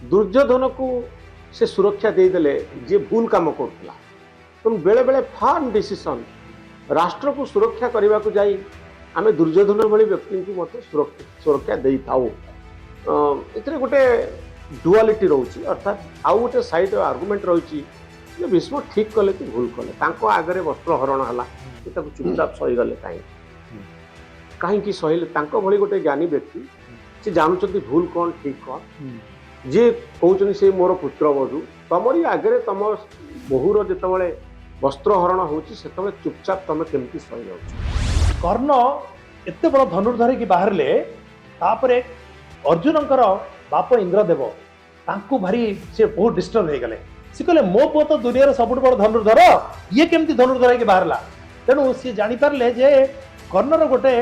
दुर्योधन को से सुरक्षा देदेले जी भूल काम करुला तेणु बेले बेले फार्म डिसीजन राष्ट्र को सुरक्षा करने को जाई आम दुर्योधन भली व्यक्ति को मत सुरक्षा दे था गोटे डुआलिटी रोचे अर्थात आउ गोटे सैड आर्गुमेंट रही भीष्म ठीक कले कि भूल कले आगे वस्त्र हरण है चुपचाप सहीगले कहीं सहीले भली गोटे ज्ञानी व्यक्ति से जानुंट भूल कौन ठीक कौन जी कहते से मोर पुत्र बधू तुमरी आगे तुम बहुर जिते वस्त्र हरण होती चुपचाप तुम केमती सही जाऊँ कर्ण एत बड़ धनुर्धर की बाहर ले अर्जुन बाप इंद्रदेव तांकु भारी से बहुत डिस्टर्ब हो गले सी कहले मो पुओ तो दुनिया सब बड़ धनुर्धर ये केमती धनुर्धर की बाहरला तेणु सी जानी पारले जे कर्णर गोटे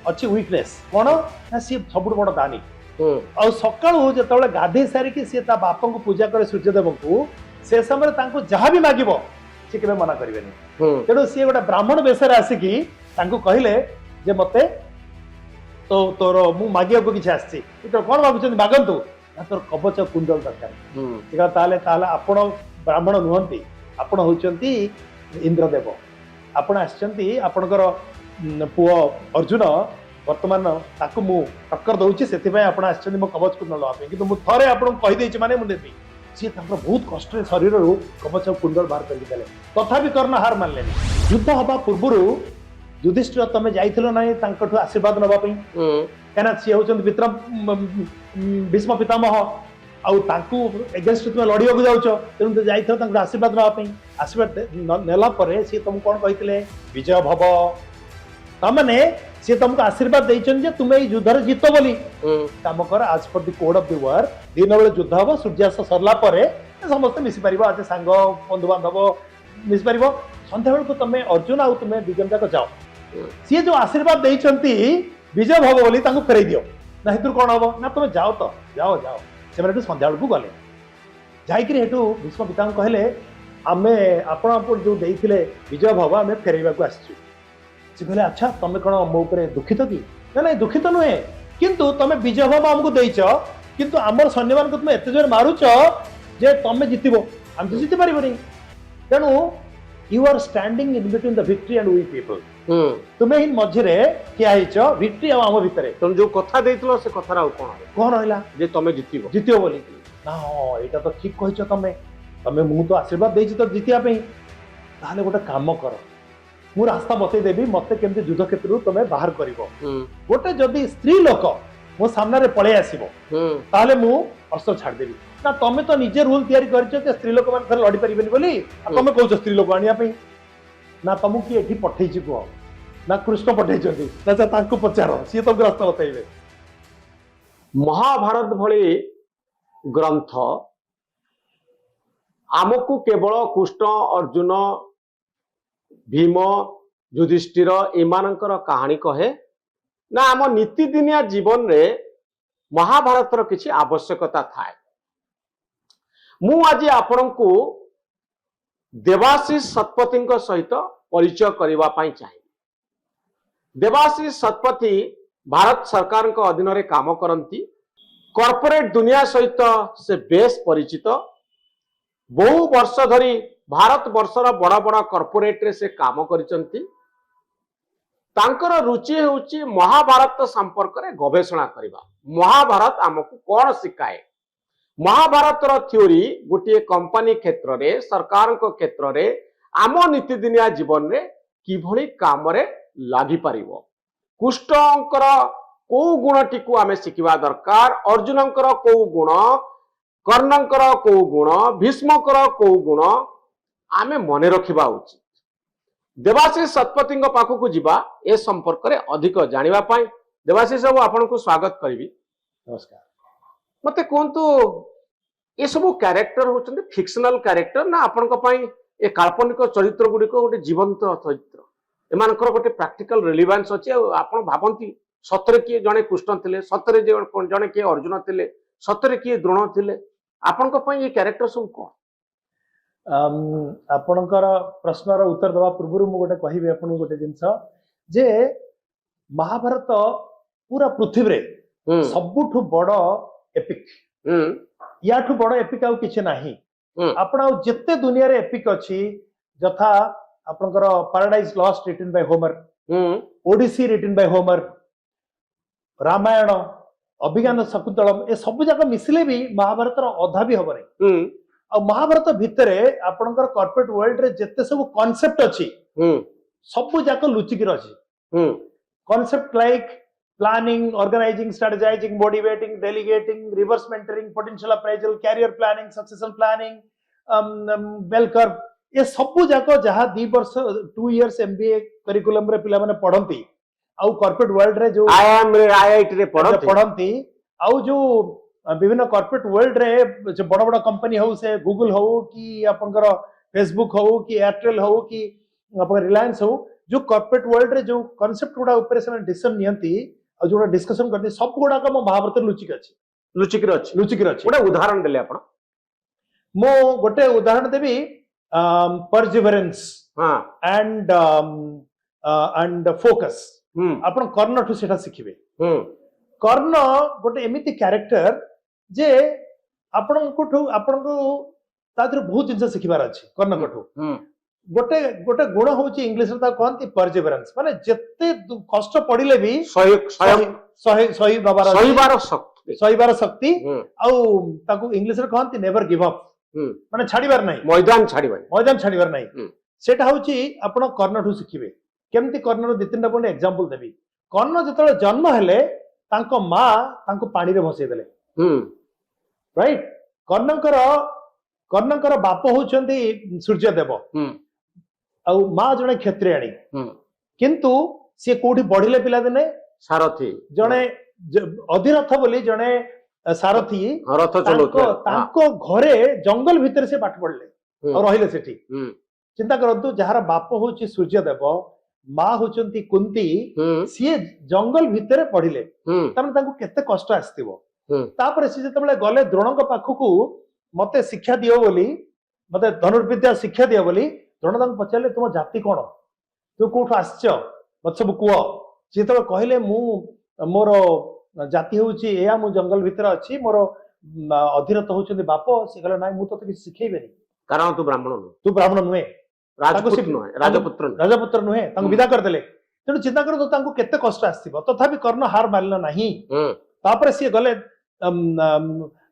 अच्छी वीकनेस कौन ना सी सब बड़ दानी आ सकाळू जो गाधे सारिकी सी ता बापा को पूजा करे सूर्यदेव को से समय जहाँ भी मागिब सी के मना करेंगे तेणु सी गोटे ब्राह्मण वेश आसिकी कहले जे मते तो तोर मु मागिया को किसी आसी कौन भावुं मागंतु ना तोर कवच कुंडल दरकार ताले आपण ब्राह्मण नुहंती आपण होचंती इंद्रदेव आपण आछंती आपणकर पुओ अर्जुन वर्तमान ताकू मु टक्कर दउची सेति पय आपण आछंती मो कवच कुंडल लवा किंतु मु थरे आपण कहि देछि माने मु देबी सी बहुत कष्ट शरीर कवच कुंडल बाहर कर देले तथापि कर्ण हार मानले युद्ध हवा पूर्व युधिष्ठिर तुम जाइथिलो नाही तांकठु आशीर्वाद नबा पई केना सी होचंत मित्र भीष्म पितामह आउ तांकु एगेंस्ट तुम लड़िया को जाउछ तेनु तो जाइथिलो तांकु आशीर्वाद नबा पई आशीर्वाद नेला परे सी तुम कोन कहितले विजय भव तमने सी तुमको आशीर्वाद देइछन जे तुम ए युद्धर जीत बोली काम कर आज पर द कोड ऑफ द वार दिन बेले युद्ध हबो सूर्यास्त सरला परे समस्त मिसी परिबो आज सांग बंधु बांधव मिसी परिबो संध्या बेल को तुम अर्जुन आउ तुम दुजन जाक जाओ सी जो आशीर्वाद देइछंती विजय भव बोली तांको फेरै दियो ना हेतु कोन हबो ना तुम जाओ तो जाओ जाओ से माने संध्या बेल को गले जाइकरी हेतु भीष्म पिता कहले आमे आपण जो देइथिले विजय भव आमे फेरैबा को आछी से कहले अच्छा तुम कौन मो ऊपर दुखित कि ना नहीं दुखित नुहे किंतु तुम विजय भव आमको देइछ किंतु आमर सैन्य मान को तुम एते जोर मारुछ जे तुम जितिबो हम तो जिति परिबो नहीं तेणु you are standing in between the victory and we people तुम्हें इन मझे क्या हिच विक्ट्री आम भितर तुम जो कथा देइतलो से कथा राउ कोन रहला जे तुम जितिबो बोली ना हां एटा तो ठीक कहिछ तुम तुम मु तो आशीर्वाद देइछ तो जितिया पे ताले गोटे काम कर मु रास्ता बतई देबी मते केमते युद्ध क्षेत्र तुम बाहर करिवो गोटे जदी स्त्री लोक मो सामने रे पळे आसीबो ताले मु अस्त्र छाड़ देबी ना तुम तो निजे रूल तैयारी करछ जे स्त्री लोक मान लड़ी परिबेनी बोली तुम कहछ स्त्री लोक आनिया पे ना तुमको किए एठी पठेइछि को ना कृष्ण पठेइछथि ना तांको पचारो सी तो रास्ता बतइबे महाभारत भली ग्रंथ आमको केवल कृष्ण अर्जुन भीम युधिष्ठिर एमानकर कहानी कहे ना आम नीतिदिनिया जीवन रे महाभारतर किसी आवश्यकता थाए मु आज आपण को देवाशीष शतपथी सहित परिचय करने चाहिए देवाशीष शतपथी भारत सरकार अधीन रे काम करती कॉर्पोरेट दुनिया सहित से बेस परिचित बहु वर्ष धरी भारत वर्षर बड़ बड़ कॉर्पोरेट रे से काम करिसंती तांकर रुचि होची महाभारत संपर्क रे गवेषणा करिबा महाभारत हमकु कोन सिखाए महाभारत रो थ्योरी गोटे कंपनी क्षेत्र रे सरकार को क्षेत्र रे आम नीतिदिनिया जीवन रे किभली काम रे लागि परिबो कृष्णंकर को गुणटी को आमे शिखिबा दरकार अर्जुनंकर को गुण कर्णंकर को गुण भीष्मकर को गुण आमे मने रखिबा उचित देवाशीष शतपथी पाखक जीवा ए संपर्क रे अधिक जानिबा पाई देवाशीष बाबू आपन को स्वागत करिवि नमस्कार मते कोंतु ये सब कैरेक्टर होचंदे फिक्शनल कैरेक्टर ना आपन को पाई ए काल्पनिक चरित्र गुडी को गोटे जीवंत चरित्र एमानकर गोटे प्रैक्टिकल रिलेवेंस अछि आपन भाबंती सतरे किए जने कृष्ण थिले सतरे जने किए अर्जुन थिले सतरे किए द्रोण थिले आपन को पाई ये कैरेक्टर सब कोन आपणकर प्रश्नर उत्तर देवा पूर्व मु गोटे कहबी आपन गोटे जिंस जे महाभारत पूरा पृथ्वी रे सबुठु बड़ एपिक याठू बड़ एपिक आउ किछि नाही हम्म। आपण आउ जेते दुनिया रे एपिक अछि यथा आपनकर paradise lost written by Homer hmm Odyssey written by Homer Ramayan Abhigyan Shakuntalam ए सब जाक मिसिले भी महाभारत अधा भी हबरे हम्म आ महाभारत भितरे आपनकर कॉर्पोरेट वर्ल्ड रे जेते सब कांसेप्ट अछि हम्म सब जाक लुचिकी अछि हम्म concept like planning, organizing, strategizing, motivating, delegating, reverse mentoring, potential appraisal, career planning, succession planning, bell curve ये सब जाक जहाँ 2 वर्ष 2 years MBA करिकुलम रे पिला माने पढ़ंती आउ कॉर्पोरेट वर्ल्ड रे जो आईआईएम रे आईआईटी रे पढ़ंती आउ जो विभिन्न कॉर्पोरेट वर्ल्ड रे जो बड़ बड़ कंपनी हो से गूगल हो कि आपनकर फेसबुक हो कि एयरटेल हो कि आपन रिलायंस हो जो कॉर्पोरेट वर्ल्ड रे जो कांसेप्ट गुडा ऊपर से डिसीजन नियंती और जो डिस्कशन करती सब गुडा का महाभारत लुचिक अछि लुचिक अछि गोटे उदाहरण देले आपण मो गोटे उदाहरण देबी परसिवरेंस हां एंड फोकस आपण कर्ण ठु सेटा सिखिबे कर्ण गोटे एमिति कैरेक्टर जे आपण को तातिर बहुत जिंस सिखिबार अछि कर्ण कोठु गोटे गोटे गुण होची इंग्लिश रे ता कहंती परसिवरेंस माने जत्ते कष्ट पडिले भी सही बार शक्ति आउ ताकू इंग्लिश रे कहंती नेवर गिव अप माने छाड़ीबार नाही मैदान छाड़ीबार नाही सेटा होची आपण कर्ण ठु सिखिबे केमती कर्ण रो 2-3 पॉइंट एग्जांपल देबी कर्ण जतले जन्म हेले तांको मां तांको पानी रे भसै देले राइट कर्णंकर बाप होचंदी सूर्यदेव आउ मां जने क्षत्रियाणी किंतु से कोठी बढ़िले पिला दिने सारथी जने अधिरथ बोली जने सारथी रथ चलौतले तांको घरे जंगल भीतर से पाठ पढ़ले और रहिले सेठी चिंता करंतु जहार बाप होची सूर्यदेव मां होचंती कुंती सी जंगल भीतर पढ़िले तने तांको केते कष्ट आस्तिबो तापर से जतबेले गले द्रोणक पाखकू मते शिक्षा दियो बोली मते धनुर्विद्या शिक्षा दियो बोली द्रोण तांको पचारले तुम जाति कोन तू कोठु आस्छ मत सब कुओ से तो कहले मु मोर जाति होची एया मु जंगल भीतर अछि मोर अधिरथ होचंदी बाप से कहले नाइ मु तो शिखेबेनी कारण तू ब्राह्मण नुहे राजपुत्र नुहे तांको विदा कर देले तेणु चिंता कर तो तांको केते कष्ट आस्तिबो तथापि कर्ण हार मानला नाही तापर से गले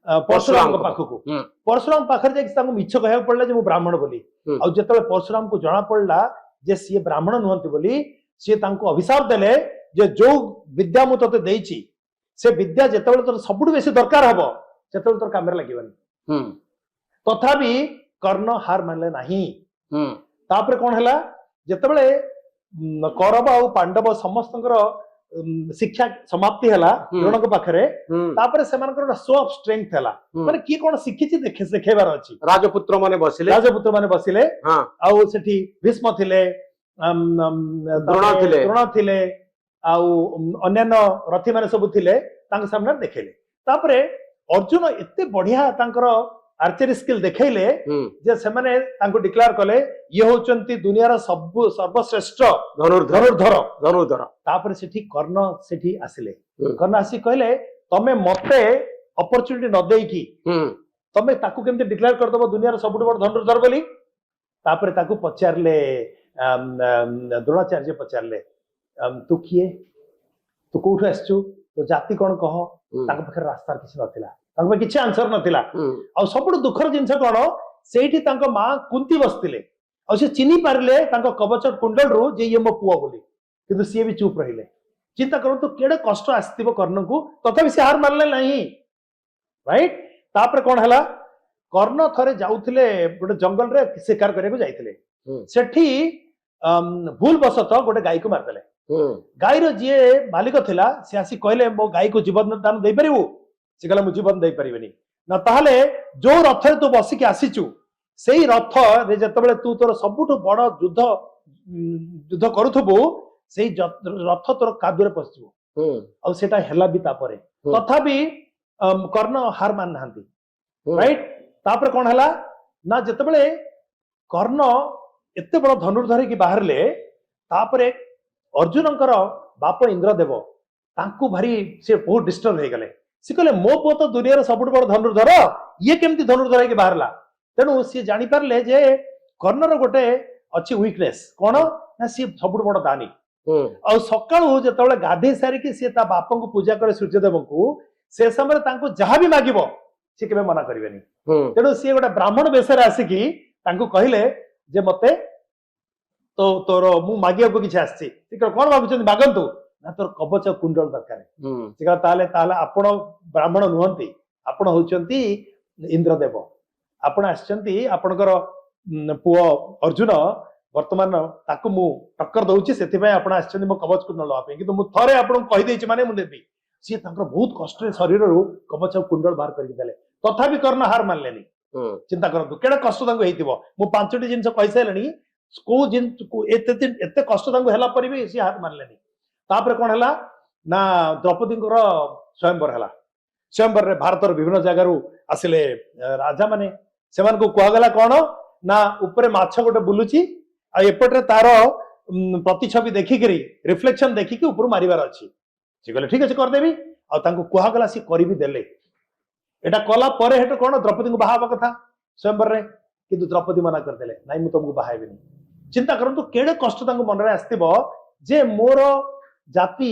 परशुराम पाखर जाके तांको मिछ कहया पड़ला जे मु ब्राह्मण बोली आ जेतले परशुराम को जणा पड़ला जे सी ब्राह्मण नुहंती बोली सी तांको अभिशाप देले जे जो विद्या मु तते देइची से विद्या जेतले तोर सबुठु बेसी दरकार हबो जेतले तोर कामरे लागिबनी तथापि कर्ण हार मानले नाही तापर कोन हला जेतबेले कौरव आ पांडव समस्तकर शिक्षा समाप्ति हला द्रोणक पाखरे तापर सेमानकर शो ऑफ स्ट्रेंथ हला माने की कोन शिखिछि देखेबार अछि राजपुत्र माने बसिले आ सेठी भीष्म थिले द्रोण थिले आ अन्यान्य रथी माने सब थिले तांक सामने देखेले तापर अर्जुन एते बढ़िया तांकर आर्चरी स्किल देखैले जे सेमाने तांको डिक्लेयर कले ये होचंती दुनियार सर्वश्रेष्ठ धनुर्धर तापर सेठी कर्ण सेठी आसिले कर्ण आसी कहले तमे मते अपॉर्चुनिटी न देई की तमे ताकू केमते डिक्लेयर कर दबो दुनियार सबुठ बड़ धनुर्धर बोली तापर ताकू पचारले द्रोणाचार्य पचारले तू किए तू कोठु आछू तो जाति कोन कह ताको पाखे रास्ता किछ नथिला ताको किछ आंसर नथिला आ सबुठ दुखर जिंस कोन सेठी तांको मां कुंती बसतिले आ से चिनी पारले तांको कवच कुंडल रो जे ये मो पुआ बोली किंतु सी भी चुप रहिले चिंता करो तो केडे कष्ट आस्तिबो कर्ण को तथापि से हार मानले नाही राइट तापर कोन हला कर्ण थरे जाउथिले गोटे जंगल रे शिकार करे को जाइथिले सेठी भूल बसत गोटे गाय को मार देले गाय रो जे मालिक थिला से आसी कहले मो गाय को जीवन दान दे परिबो से कहला मु जीवन दे परिबेनी ना ताहले जो रथ रे तू बसी के आसीचू सेही रथ रे जतबेले तू तोर सबुठ बड़ युद्ध करूथबो सेही रथ तोर कादुरे पसजो आ सेटा हेला भी तापरे तथापि कर्ण हार मान नांती राइट तापर कोन हला ना जतबेले कर्ण एते बड़ धनुर्धर की बाहरले तापर अर्जुनकर बाप इंद्रदेव तांकु भारी से बहुत डिस्टर्ब हो गले सी कहले मो पुओ तो दुनिया सबुठ बड़ धनुर्धर ये केमती धनुर्धर होगी बाहरला तेणु सी जानी पारले जे कर्णर गोटे अच्छी वीकनेस कौन ना सी सबुठ बड़ दानी आ सकाळू जेतेबेले गाधे सारिकी सी ता बापा को पूजा करे सूर्यदेव को से समय तांको जहाँ भी मागिबो सी केबे मना करिवेनी तेणु सी गोटे ब्राह्मण बेसरे आसिकी तांको कहले जे मते तो तोर मु मागिया को किछ आछि कोन मागुछन मागंतु ना तोर कवच कुंडल दरकार ताले ताले आपण ब्राह्मण नुहंती आपण होचंती इंद्रदेव आपण आछंती आपणकर पुओ अर्जुन वर्तमान ताकू मु टक्कर दउची सेति भाई आपण आछंती मो कवच कुंडल लवा किंतु मु थरे आपण कहि देछि माने मु देबी सी तांकर बहुत कष्ट शरीर रु कवच कुंडल बाहर करके देले तथापि कर्ण हार मानलेनी चिंता करंतु केडा कष्ट तांको हेतिबो मु पांचटी जिंस कहि सैलनी को जिन एते कष्ट तांको हेला पर भी सी हार मानलेनी तापर कोन हला ना द्रौपदी स्वयंवर हला स्वयंवर रे भारत विभिन्न जगह आसिले राजा माने सेमान को कहगला कौन ना ऊपर माछ गोटे बुलुची आ एपटे तार प्रतिछवि देखिकरी रिफ्लेक्शन देखिकी ऊपर मारिबार अछि सी कहले ठीक अछि कर देबी आ तांको कहगला सी करि भी देले एटा कला परे हेट कोन द्रौपदी को बाहाबा कथा स्वयंवर रे किंतु द्रौपदी मना कर देले नाइ मु तुमको बाहाइबिनी चिंता करंतु केडे कष्ट तांको मन रे आस्तिबो जे मोर जाति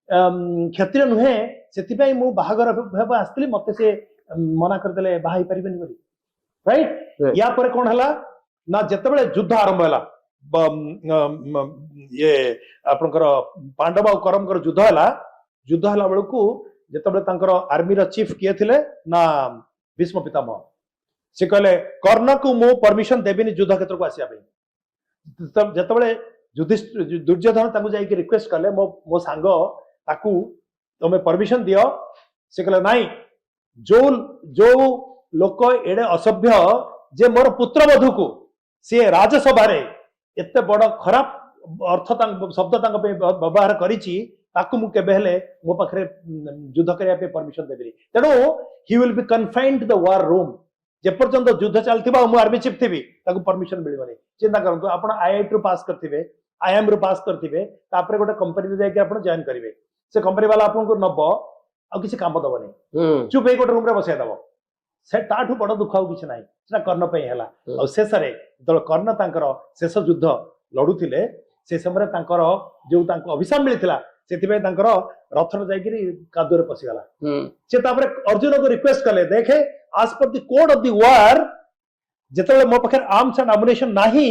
क्षत्रिय नुहे से मु बाहागर आसती मत से मना करदे बाहा पारे राइट या पर कौन है ना जिते युद्ध आरंभ है ये आपनकर पांडव और करम युद्ध है बेलू जिते आर्मी चीफ किए थे ना भीष्म पितामह से कहले कर्ण को मु परमिशन देविनी युद्ध क्षेत्र को आसपा जिते दुर्योधन जाइए रिक्वेस्ट कले मो सांग ताकू तुम्हें परमिशन दियो से कहले नाई जो जो लोक एडे असभ्य जे मोर पुत्र वधु को सी राजसभा एते बड़ खराब अर्थ शब्द व्यवहार करिछि ताकू मु केबे हेले मो पाखरे युद्ध करिया पे परमिशन देबी तेणु he will be confined the war room जे पर्यंत युद्ध चलथिबा मु आर्मी चीफ थिबी ताकू परमिशन मिलबनी चिंता करंतु आपण आईआईटी रू पास करथिबे आईएम रू पास करथिबे तापरे गोटे कंपनी रे जाके आपण जॉइन करिवे से कंपनी वाला आपको नब आ किसी काम दबनी चुप एक गोटे रूम रे बसाई दब से ताठू बड़ दुख आउ किछि नाही सेटा कर्ण पई हैला आ शेष रे जब कर्ण तांकर शेष युद्ध लडुथिले से समय तांकर जो तांको अभिशाप मिलिथिला सेतिबे तांकर रथ रे जाइकरी कादुर पसी गला से तापरे अर्जुन को रिक्वेस्ट कले देखे आज पर the code of the war जेतेबे मो पाखे आर्म्स एंड एमुनेशन नाही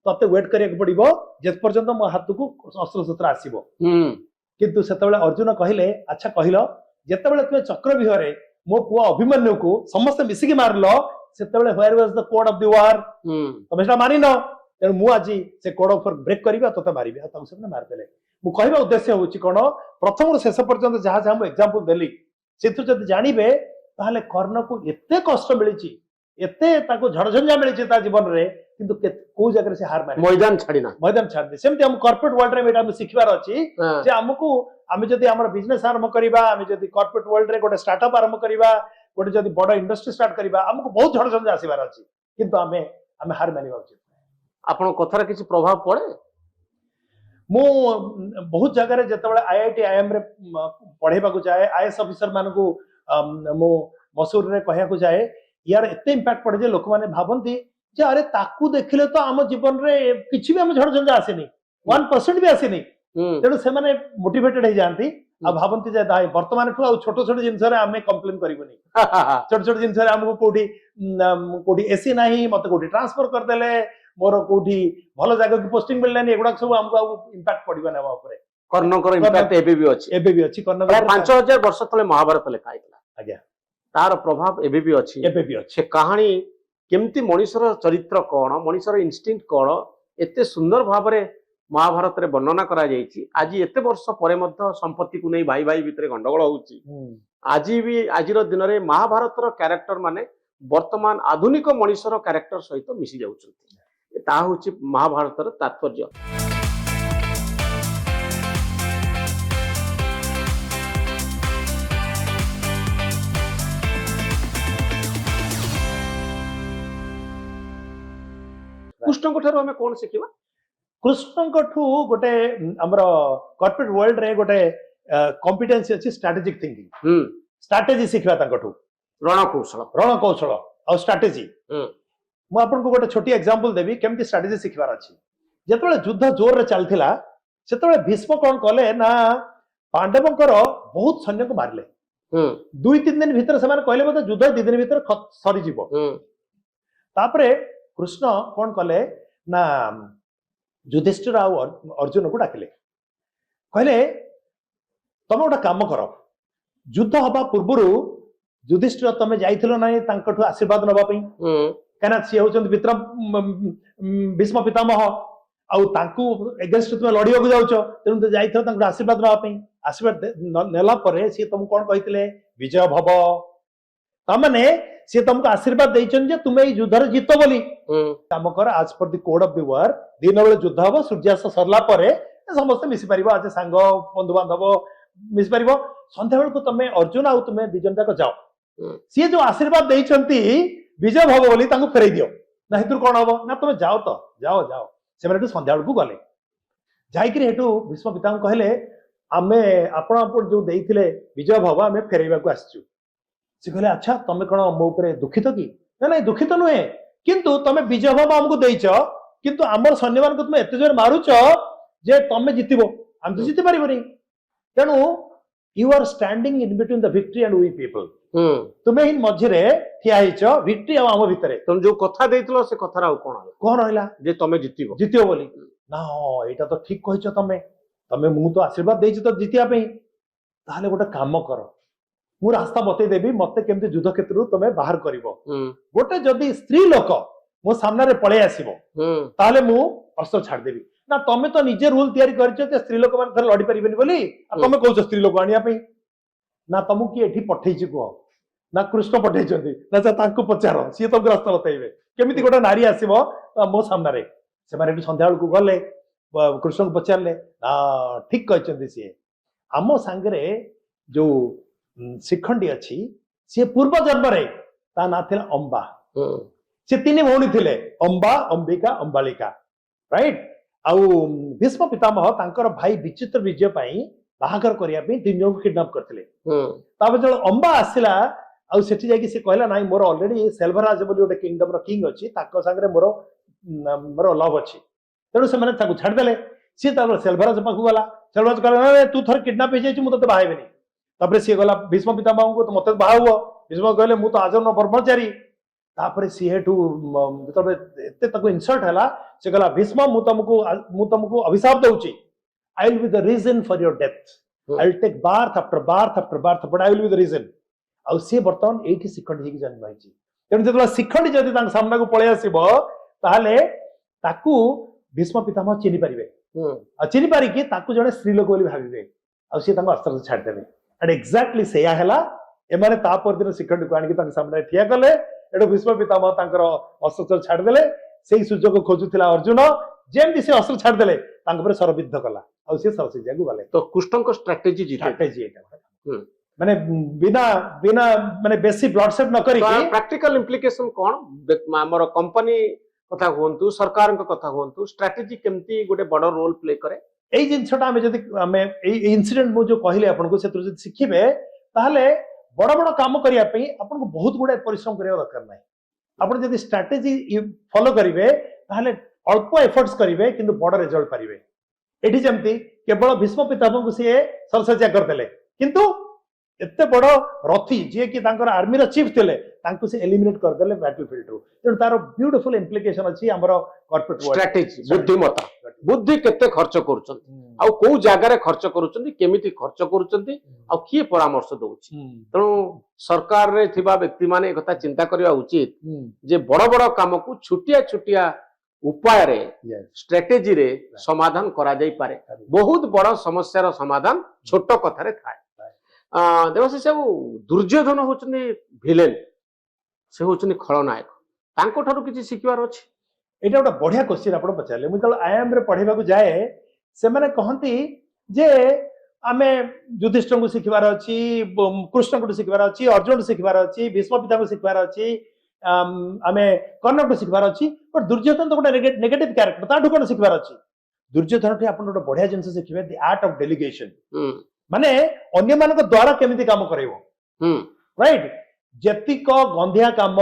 तते वेट करिया पड़िबो जे पर्यंत मो हाथ को अस्त्र शस्त्र आसीबो किंतु सेतेबेले अर्जुन कहिले अच्छा कहिलो जेतेबेले तुमे चक्रव्यूह रे मो पुआ अभिमन्यु को समस्त मिसिकी मारलो सेतेबेले where was the code of the war तमे सेटा मानि न तेणु मु आज से कोड ऑफ ब्रेक करिबा तते मारिबा तम सबने मार देले मु कहबा उद्देश्य होची कोन प्रथम शेष पर्यंत जहा जहा मु एग्जांपल देली सेतु जदि जानिबे ताहले कर्ण को एते कष्ट मिलिची एते ताको झड़झंझा मिलिची ता जीवन रे किंतु को जगह से हार मारे मैदान छाड़ी दे सेमती हम कॉर्पोरेट वर्ल्ड रे बेटा हम सिखबार अछि जे हमकु आमे जदि हमर बिजनेस आरंभ करिबा आमे जदि कॉर्पोरेट वर्ल्ड रे गोटे स्टार्टअप आरंभ करिबा गोटे जदि बड़ इंडस्ट्री स्टार्ट करिबा हमकु बहुत झड़झंझा आसीबार अछि किंतु आमे हार मानिबा उचित आपण कथार किछि प्रभाव पड़े मु बहुत जगह रे जतबेले आईआईटी आईएम रे पढेबा को जाए आईएएस ऑफिसर मान को मो मसूर रे कहया को जाए यार एते इंपैक्ट पड़े जे लोक माने भाबंती जे अरे ताकू देखिले तो आम जीवन रे किछि भी हम झड़झंझा आसेनी 1% भी आसेनी तेणु से माने मोटिवेटेड हो जाती आ भाबंती जे दाई वर्तमान ठु आ छोट छोट जिंस रे आमे कंप्लेन करिवनी छोट छोट जिंस रे हमको कोठी एसी नाही मते कोठी ट्रांसफर कर देले मोर कोठी भलो जगह की पोस्टिंग मिललानी एगुडा सब हमको इंपैक्ट पडिबा ना ऊपर कर्णकर इंपैक्ट एबे भी अछि कर्ण 5000 वर्ष तले महाभारत लेखा आइतला आज्ञा तार प्रभाव एबे भी अछि से कहानी केमती मनुष्यर चरित्र कौन मनुष्यर इनस्टिंक्ट कौन एते सुंदर भाव रे महाभारत रे वर्णना करा जायछि आज एते वर्ष परे मध्य संपत्ति को नै भाई भाई भितरे गंडगोल होउछि आज भी आजिर दिन रे महाभारत रो कैरेक्टर माने वर्तमान आधुनिक मनुष्यर कैरेक्टर सहित मिसी जाउछथि ता होछि महाभारत रो तात्पर्य कृष्ण को हमें कौन शिखिबा कृष्ण गोटे हमर कॉर्पोरेट वर्ल्ड रे गोटे कॉम्पिटेंसी अछि स्ट्रेटेजिक थिंकिंग स्ट्राटेजी शिखा तांकठू रणकौशल रणकौशल और स्ट्राटेजी हम्म मु आपनको गोटे छोटी एग्जांपल देबी केमती स्ट्राटेजी शिखबार अछि जेतबेले युद्ध जोर रे चलथिला सेतबेले भीष्म कोन कले ना पांडवंकर बहुत सैन्य को मारले हम्म 2-3 दिन भीतर से कहले बोले युद्ध 2 दिन भीतर सरी जीवो तापरे कृष्ण कोन कले ना युधिष्ठिर आ अर्जुन को डाकिले कहले तमे गोटे काम कर युद्ध हवा पूर्व युधिष्ठिर तमे जाइथिलो नाही तांकठू आशीर्वाद नबा पई कहना सी होचंद भीष्म पितामह आउ तांकू एगेंस्ट तुम लड़िया को जाउछ तेनु तो जाइथिलो तांकू आशीर्वाद नबा पई आशीर्वाद नेला परे सी तुम कोन कहितले विजय भव तमने सी तुमको आशीर्वाद देइछन जे तुमे ई युद्ध रे जीतो बोली काम कर आज पर द कोड ऑफ द वार दिन बेले युद्ध हबो सूर्यास्त सरला परे समस्त मिसी परिबो आज सांग बंधु बांधव मिसी परिबो संध्या बेल को तमे अर्जुन आउ तुमे दिजन तक जाओ सी जो आशीर्वाद देइछंती विजय भव बोली तांको फेरै दियो ना हेतु कोन हबो ना तुमे जाओ तो जाओ जाओ से माने संध्या बेल को गले जाई कि हेतु भीष्म पिता कहले आमे आपण जो देइथिले विजय भव आमे फेरैबा को आछछु से कहले अच्छा तमे कोन मो ऊपर दुखित कि ना नहीं दुखित नुहे किंतु तमे विजय भव हमको देइछ किंतु हमर सैन्यमान को तुमे एते जोर मारुछ जे तमे जितिबो हम तो जिति परिबो नहीं तेनु you are standing in between the victory and we people तुमे इन मझरे ठिया हिच विक्ट्री आ हम भितरे तुम जो कथा देइतलो से कथा राउ कोन रहला जे तमे जितिबो बोली ना एटा तो ठीक कहिछ तमे तमे मु तो आशीर्वाद देइछ तो जितिया पे ताले गोटे काम कर मु रास्ता बतै देबी मते केमते युद्ध क्षेत्रु तमे बाहर करिवो गोटे जदी स्त्री लोक मो सामने रे पळे आसीबो ताले मु अस्त्र छाड़ देबी ना तमे तो निजे रूल तयारी करछ जे स्त्री लोक मान लड़ी परिबेनी बोली आ तमे कहउछ स्त्री लोक आनिया पे ना तमु की एठी पठेइछ को ना कृष्ण पठेइछंती ना से तांको पचारो सी तो रास्ता बतैबे केमिति गोटे नारी आसीबो मो सामने रे से मारे एठी संध्या को गले कृष्ण को पचारले ठीक कहछंती सी आमो सांगरे जो शिखंडी अछि सी पूर्व जन्म रे ता ना थिला अंबा से तीन भौणी थिले अंबा अंबिका अंबालिका राइट आउ भीष्म पितामह तांकर भाई विचित्र विजय पई बाहागर करिया पे तीन जन को किडनैप करथिले ताबे जळ अंबा आसिला आउ सेठी जाई कि से कहला नाही मोर ऑलरेडी सेल्वराज बोली ओटे किंगडम रो किंग अछि ताको संगरे मोर लव अछि तेणु से माने ताको छाड़ देले सी ताको सेल्वराज पाखु गला सेल्वराज कहला ना तू थर किडनैप हे जाई मु तते बाहाइबेनी तापरे सी गला भीष्म पितामह को तो मते बाहावो भीष्म कहले मु तो आजन ब्रह्मचारी तापरे सी हेठू जतबे एते ताको इंसल्ट हला से गला भीष्म मु तुमको अभिशाप दउची I will be the reason for your death. I will take birth after birth after birth, but I will be the reason. आउ से बर्तमान एठी शिखंडी हेकी जन्म होइची तेणु जतबे शिखंडी जदि तांक सामना को पळे आसीबो ताहाले ताकू भीष्म पितामह चिनि परिबे आ चिनि पारि कि ताकू जणे स्त्री लोक बोली भाबिबे आउ से तांको अस्त्र छाड़ देबे एंड एक्जेक्टली सेया हला एमाने ता पर दिन शिखंडी को आनि तांक सामने ठिया कले एडो भीष्म पितामह तांकर अस्त्र छाड़ देले सेही सुजोग खोजुथिला अर्जुन जेमति से अस्त्र छाड़ देले तांक पर सरबिद्ध कला आ से सरसिजा को गले तो कृष्ण को स्ट्रेटजी एटा माने बिना बिना माने बेसी ब्लड सेट न करी प्रैक्टिकल इंप्लिकेशन कोन हमर कंपनी कथा होंतु सरकार को कथा होंतु स्ट्रेटजी केमती गोटे बड़ रोल प्ले करे एई जिनछटा हमें जदी हमें एई इंसिडेंट मु जो कहले आपन को सेतु जदी सिखिबे ताहले बड़ बड़ काम करिया पई आपन को बहुत गुडे परिश्रम करिया दरकार नै आपन जदी स्ट्रेटजी फॉलो करिवे ताहले अल्प एफर्ट्स करिवे किंतु बड़ रिजल्ट पारिवे एठी जेमती केवल भीष्म पितामह को से सरसज्जा करदेले किंतु एते बड़ रथी जे कि तांकर आर्मी रो चीफ थिले तांको से एलिमिनेट करदेले बैटलफील्ड रो तेणु तारो ब्यूटीफुल इंप्लिकेशन अछि हमरो कॉर्पोरेट स्ट्रेटजी बुद्धिमत्ता बुद्धि केते खर्च करूछन आ को जागा रे खर्च करूछन केमिति खर्च करूछन आ किए परामर्श दउछि तेणु सरकार रे थिबा व्यक्ति माने एकता चिंता करिया उचित जे बड़ बड़ काम को छुटिया छुटिया उपाय रे स्ट्रेटेजी रे समाधान करा जाई पारे बहुत बड़ समस्या रो समाधान छोट कथा रे थाए देवसी सब दुर्योधन होचनी विलेन से होचनी खलनायक तांको ठारू किछि सिखिबार अछि एटा गोटे बढ़िया क्वेश्चन आपण पचारले मु तल आईएम रे पढेबा को जाए से माने कहंती जे आमे युधिष्ठिर को सिखिबार अछि कृष्ण को सिखिबार अछि अर्जुन को सिखिबार अछि भीष्म पिता को सिखिबार अछि आमे कर्ण को सिखिबार अछि पर दुर्योधन तो गोटे नेगेटिव कैरेक्टर ताठू कोन सिखिबार अछि दुर्योधन ठी आपण गोटे बढ़िया जिंस सिखिबे द आर्ट ऑफ डेलीगेशन माने अन्य मान द्वारा केमिति काम करैबो राइट जेतिक गंधिया काम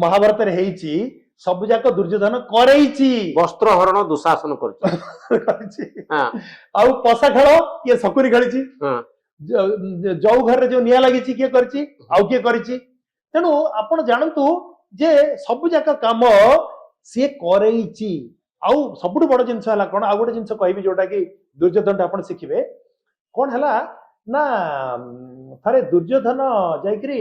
महाभारत रे हेइची सब जाक दुर्योधन करैची वस्त्र हरण दुशासन करछि आउ पसा खेल ये सकुरी खेली हाँ जो घर जो निया लगी किए करछि आउ किए करछि तेणु आपण जानतु जे सब जाक काम सी करैची आउ सबुठ बड़ जिनस हला कोन आ गोटे जिनस कहबी जोटा कि दुर्योधन आपण शिखिबे कोन हला ना थरे दुर्योधन जाइकरी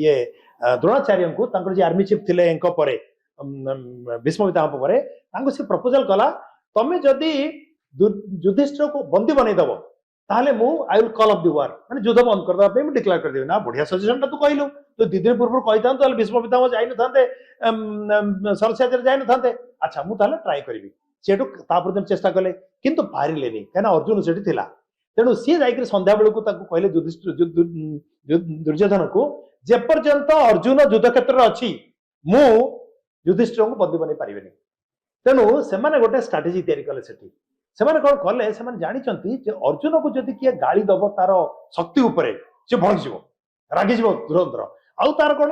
ये द्रोणाचार्य को तांकर जे आर्मी चीफ थिले एंको परे भीष्म पितामह परे तांको से प्रपोजल कला तमे जदी युधिष्ठिर को बंदी बनै दबो ताहले मु I will call of the war माने युद्ध बंद कर दबा पे मु डिक्लेयर कर देबी ना बढ़िया सजेशन ता तू कहलु तो दिदिन पूर्व कहितान तो भीष्म पितामह जाई न थांते सरस्यातिर जाई न थांते अच्छा मु ताहले ट्राई करबी सेटु तापर दिन चेष्टा कले किंतु पारिलेनी काना अर्जुन सेठी थिला तेणु सी जाइकरी संध्या बेलू ताको कहले युधिष्ठिर दुर्योधन को जे पर्यंत अर्जुन युद्ध क्षेत्र अच्छी मु युधिष्ठिर को बंदी बनै पारिबेनी तेणु सेमाने गोटे स्ट्रेटेजी तैयारी कले सेठी सेमाने कोन कले सेमाने जानिचंती जे अर्जुन को जदि किए गाली दबो तार शक्ति उपरे से भड़क जीवो रागी जीवो तुरंत आउ तार कोन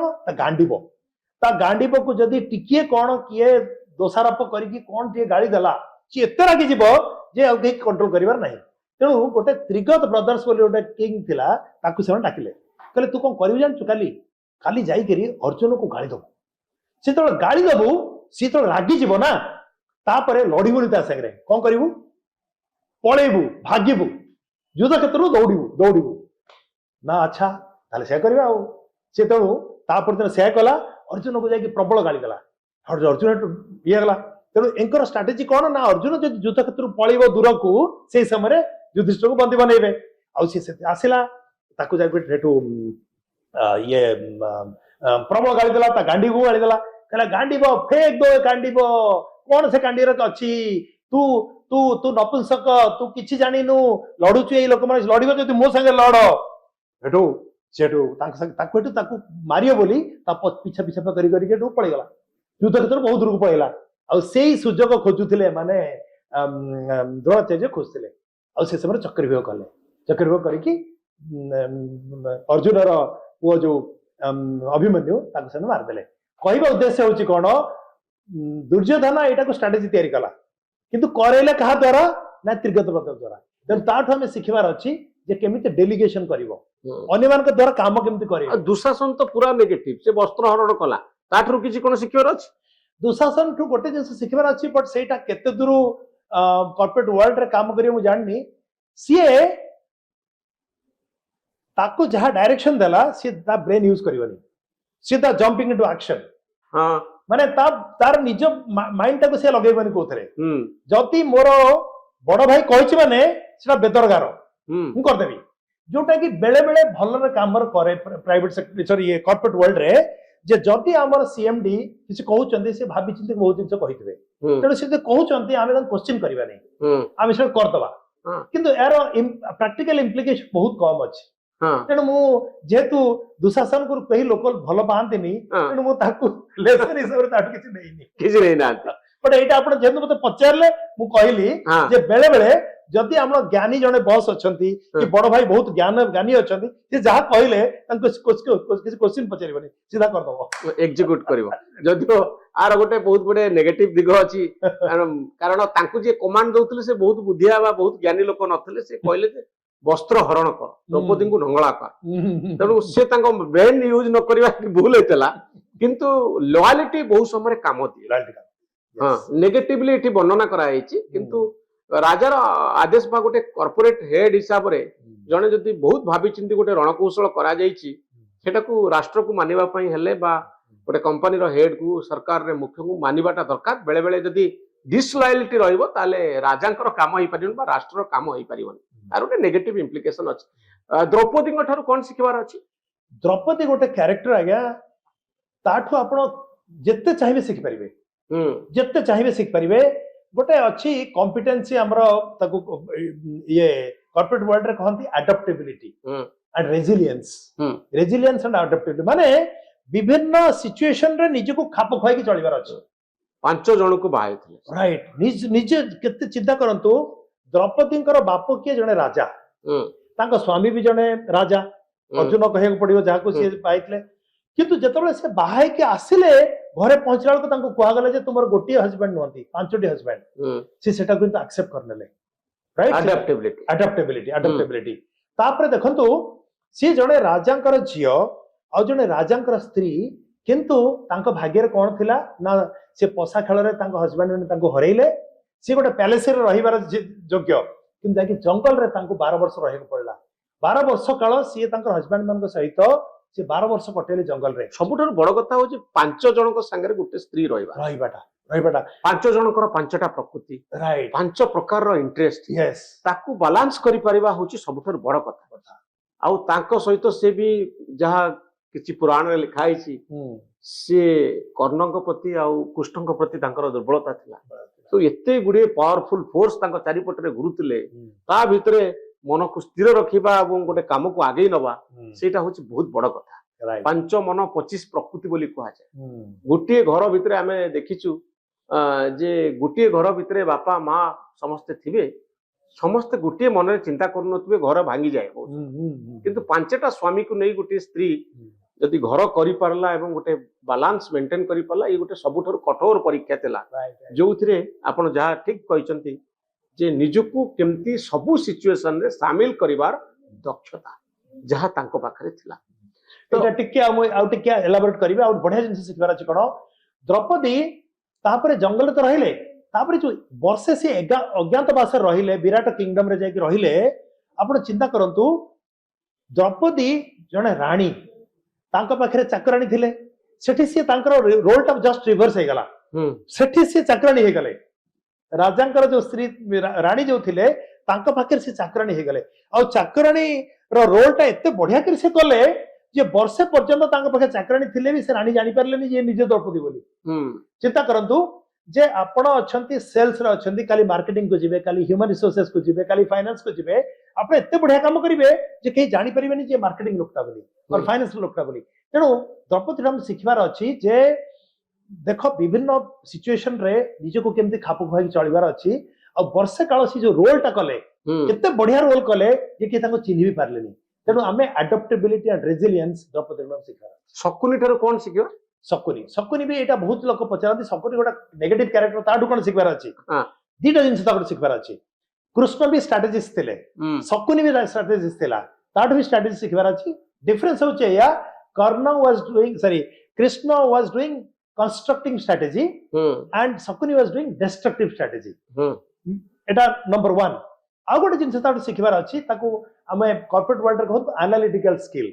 ता गांडीबो को जदि टिकिए कोन किए दोषारोप करिकी कोन टिए गाली देला सी एते रागी जीवो जे आ के कंट्रोल करिवार नाही तेणु गोटे त्रिगत ब्रदर्स बोली गोटे किंग थिला ताकू से डाकिले कहले तू कौन करिबु जानछु काली जाई करी अर्जुन को गाली दबु से तो गाली दबु सी तो रागी जीवो ना तापरे लड़ीबुनी ता संगे कौन करिबु पळेबु भागिबु युद्ध क्षेत्र दौड़िबु ना अच्छा ताले से करबा आ से तो तापर दिन से कला अर्जुन को जाई प्रबल गाली देला अर्जुन ये गला तेणु एंकर स्ट्रेटेजी कौन ना अर्जुन जो युद्ध क्षेत्र पळेबो दूर को से समय युधिष्ठिर को बंदी बनैबे आ आसला ताकू जाके हेटू ये प्रबल गाड़ी देला ता गांडी को गाड़ी देला कहला गांडी बो फेक दो गांडी बो कौन से गांडी रक अछि तू तू तू नपुंसक तू किछि जानिनु लडुछु ए लोक माने लडिबो जदि मो संगे लड हेटू सेटू ताकू हेटू ताकू मारियो बोली ता पीछा पीछा करी करी हेटू पळै गला युद्ध क्षेत्र बहुत दूर को पळैला आ सेही सुजोग खोजुथिले माने द्रोणाचार्य खोजथिले आ से समय चक्रव्यूह कले चक्रव्यूह करिकी अर्जुन पुओ जो अभिमन्यु ताको से मारदेले कहबा उद्देश्य होची कोन दुर्योधन एटा को स्ट्रेटेजी तैयारी कला किंतु करेले कहा द्वारा ना त्रिगत ब्रदर द्वारा तेन ताठो हमें सिखिबार अछि जे केमिति डेलीगेशन करिवो अन्य मान के द्वारा काम केमिति करिवो दुशासन तो पूरा नेगेटिव से वस्त्र हरण कला ताठरु किछि कोन सिखिबार अछि दुशासन ठु गोटे जिंस सिखिबार अछि बट सेटा केते दूर कॉर्पोरेट वर्ल्ड रे काम करियो मु जाननी सीए ताको जहा डायरेक्शन देला सी ता ब्रेन यूज करिवनी सी ता जंपिंग इनटू एक्शन हां माने तार निज माइंड टाको से लगेबनी कोथरे जति मोर बड़ भाई कहिछि माने सेटा बेदरगार मु कर देबी जोटा कि बेले बेले भल रे काम करे प्राइवेट सेक्टर सॉरी ये कॉर्पोरेट वर्ल्ड रे जे जति हमर सीएमडी किछ कहउचंदी से भाबी चिंती बहुत जिंस कहितबे तेणु से कहउचंदी आमे क्वेश्चन करिबा नै आमे से कर दबा किंतु यार प्रैक्टिकल इम्प्लिकेशन बहुत कम अछि तेणु मु जेतु दुशासन को कही लोक भल पांतिनी तेणु मु ताकू लेसन हिसाब रे ताकू किछ नै ना बट एटा आपण जेतु मते पचारले मु कहली जे बेले बेले जदि हमर ज्ञानी जने बॉस अछंती कि बड़ भाई बहुत ज्ञानी अछंती जे जहा कहले तांको किछ क्वेश्चन पचारिबनी सीधा कर दबो एग्जीक्यूट करबो जदिओ आर गोटे बहुत बड़े नेगेटिव दिग अछि कारण तांको जे कमांड दउतले से बहुत बुद्धिया बा बहुत ज्ञानी लोक नथले से कहले जे वस्त्र हरण कर द्रौपदी को ढंगला कर तेणु से तांको ब्रेन यूज न करबा भूल हेतला किंतु लॉयल्टी बहुत समय काम दिए हां नेगेटिवली एठी वर्णना करा हैछि किंतु राजार आदेश बा गोटे कॉर्पोरेट हेड हिसाब रे जने जदि बहुत भाबी चिंती गोटे रणकौशल करा जायछि सेटा को राष्ट्र को मानिबा पई हेले बा गोटे कंपनी रो हेड को सरकार रे मुख्य को मानिबाटा दरकार बेले बेले जदि डिसलॉयल्टी रहइबो ताले राजांकर काम होई परिबो बा राष्ट्र रो काम होई परिबो आर गोटे नेगेटिव इम्प्लिकेशन अछि द्रौपदी को ठारो कोन सिखबार अछि द्रौपदी गोटे कैरेक्टर आज्ञा ताठो आपण जेते चाहिबे सिख परिबे जेते चाहिबे सिख परिबे गोटे अच्छी कॉम्पिटेंसी हमरो ताकू ये कॉर्पोरेट वर्ल्ड रे कहंती एडप्टेबिलिटी एंड रेजिलियंस एंड एडप्टेबिलिटी माने विभिन्न सिचुएशन रे निज को खाप खवाई के चलिबार अछि पांच जन को बाहे थिले राइट निज केते चिंता करंतु द्रौपदींकर बाप किए जने राजा तांको स्वामी भी जने राजा अर्जुन कहू पड़ो जहाँ सी पाइले किंतु जिते से बाहर के आसिले घरे पहुंचला बेलू कहगला जे तुम गोटे हजबैंड नुहति 5टी हजबैंड सी एक्सेप्ट करने राइट अडैप्टेबिलिटी अडैप्टेबिलिटी तापर देखंतु सी जड़े राजांकर झियो आ जड़े राजांकर स्त्री किंतु तांको भाग्य कौन थिला ना से पशा खेल हजबैंड मैंने हरइले सी गोटे पैलेस रहिबार योग्य किंतु जाकि जंगल रे 12 वर्ष रही पड़ला 12 वर्ष काल सी हजबैंड मान सहित सी 12 वर्ष कटेले जंगल रे सबुठार बड़ कथा होची 5 जनक संगे गोटे स्त्री रहिबाटा 5 जनकर 5टा प्रकृति राइट 5 प्रकार इंटरेस्ट यस ताकू बैलेंस करि परिबा होची सबुठार बड़ कथा आउ तांको सहित से भी जहा किछि पुराण रे लिखा आइछि से कर्णक प्रति आउ कुष्ठक प्रति तांकर दुर्बलता थिला तो एते गुडे पावरफुल फोर्स तांको चारिपटरे घुरुतिले ता भितरे मन को स्थिर रखिबा एवं गोटे काम को आगे नबा सेटा होची बहुत बड़ कथा 5 मन 25 प्रकृति बोली कहा जाए गोटे घर भितरे आमे देखिचु जे गोटे घर भितरे बापा माँ समस्ते थिबे समस्ते गोटे मन रे चिंता करनथिबे घर भांगी जाए किंतु 5टा स्वामी को नहीं गोटे स्त्री जदि घर करि परला एवं गोटे बैलेंस मेंटेन करि परला ये गोटे सबुठार कठोर परीक्षा थिला जो थिरे आपण जहा ठीक कहिसंती जे निजको केमती सबु सिचुएशन रे शामिल करिवार दक्षता जहा तांको पाखरे थिला तो टिके आउ टिके एलाबोरेट करिवे आउ बढ़िया जिंस सिखबार अछि कोन द्रौपदी तापरे जंगल तो रहिले तापरे जो वर्षे से अज्ञातवास रहिले विराट किंगडम रे जाके रहिले आपण चिंता करंतु द्रौपदी जने रानी तांको पाखरे चाकरानी थिले सेठी से तांकर रोल टा जस्ट रिवर्स हे गला सेठी से चाकरानी हे गले राजांकर जो स्त्री रानी जो थिले तांको पाखरे से चाकरानी हे गले आ चाकरानी रो रोल टा एते बढ़िया कर से कले जे वर्षे पर्यंत तांको पाखरे चाकरानी थिले भी से रानी जानि परलेनी जे निजे द्रौपदी बोली चिंता करंतु जे आपण अछंती सेल्स रे अछंती काली मार्केटिंग को जिवे काली ह्यूमन रिसोर्सेस को जिवे काली फाइनेंस को जिवे आपण एते बढ़िया काम करिवे जे केही जानि परिबेनी जे मार्केटिंग लोकटा बोली और फाइनेंस लोकटा बोली तेणु द्रौपदी हम शिखबार अछि जे देखो विभिन्न सिचुएशन रे निजको केमती खाप खुआई चलिबार अछि और वर्षे काल से जो रोल टा कले केते बढ़िया रोल कले जे कि ताको चिन्हि भी पारलेनी तेणु आमे अडैप्टेबिलिटी एंड रेजिलियंस द्रौपदी हम शिखबार शकुनी ठारो कोन शिखियो शकुनी भी एटा बहुत लोक पचारती शकुनी गोटा नेगेटिव कैरेक्टर ताडू कोन शिखबार अछि दीटा जिंस ताको शिखबार अछि कृष्ण भी स्ट्रेटेजिस्ट थिले शकुनी भी स्ट्रेटेजिस्ट थिला ताडू भी स्ट्रेटेजी शिखबार अछि डिफरेंस होचे या Karna was doing sorry Krishna was doing constructing strategy and Shakuni was doing destructive strategy एटा नंबर 1 आ गोटे जिंस ताडू शिखबार अछि ताको हमें कॉर्पोरेट वर्ल्ड रे कहत एनालिटिकल स्किल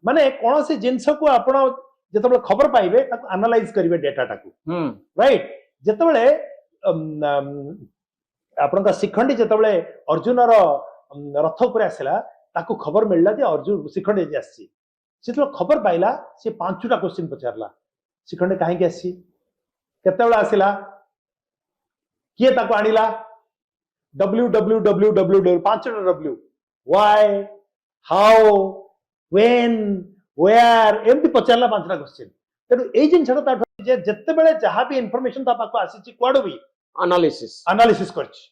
माने कोन से जिंस को आपण जतबे खबर पाइबे ताको एनालाइज करिवे डेटा टाको राइट जतबे आपण का शिखंडी जतबे अर्जुन रो रथ ऊपर आसिला ताको खबर मिलला जे अर्जुन शिखंडी जे आसी से खबर पाइला से 5टा क्वेश्चन पचारला शिखंडी काहे के आसी केतेबेला आसिला किए ताको आनिला www 5टा w why how when where एमती पचारला 5टा क्वेश्चन तेनु ए जिनछटा ता जे जत्ते बेले जहां भी इंफॉर्मेशन ता पाको आसी क्वाडो भी एनालिसिस करछि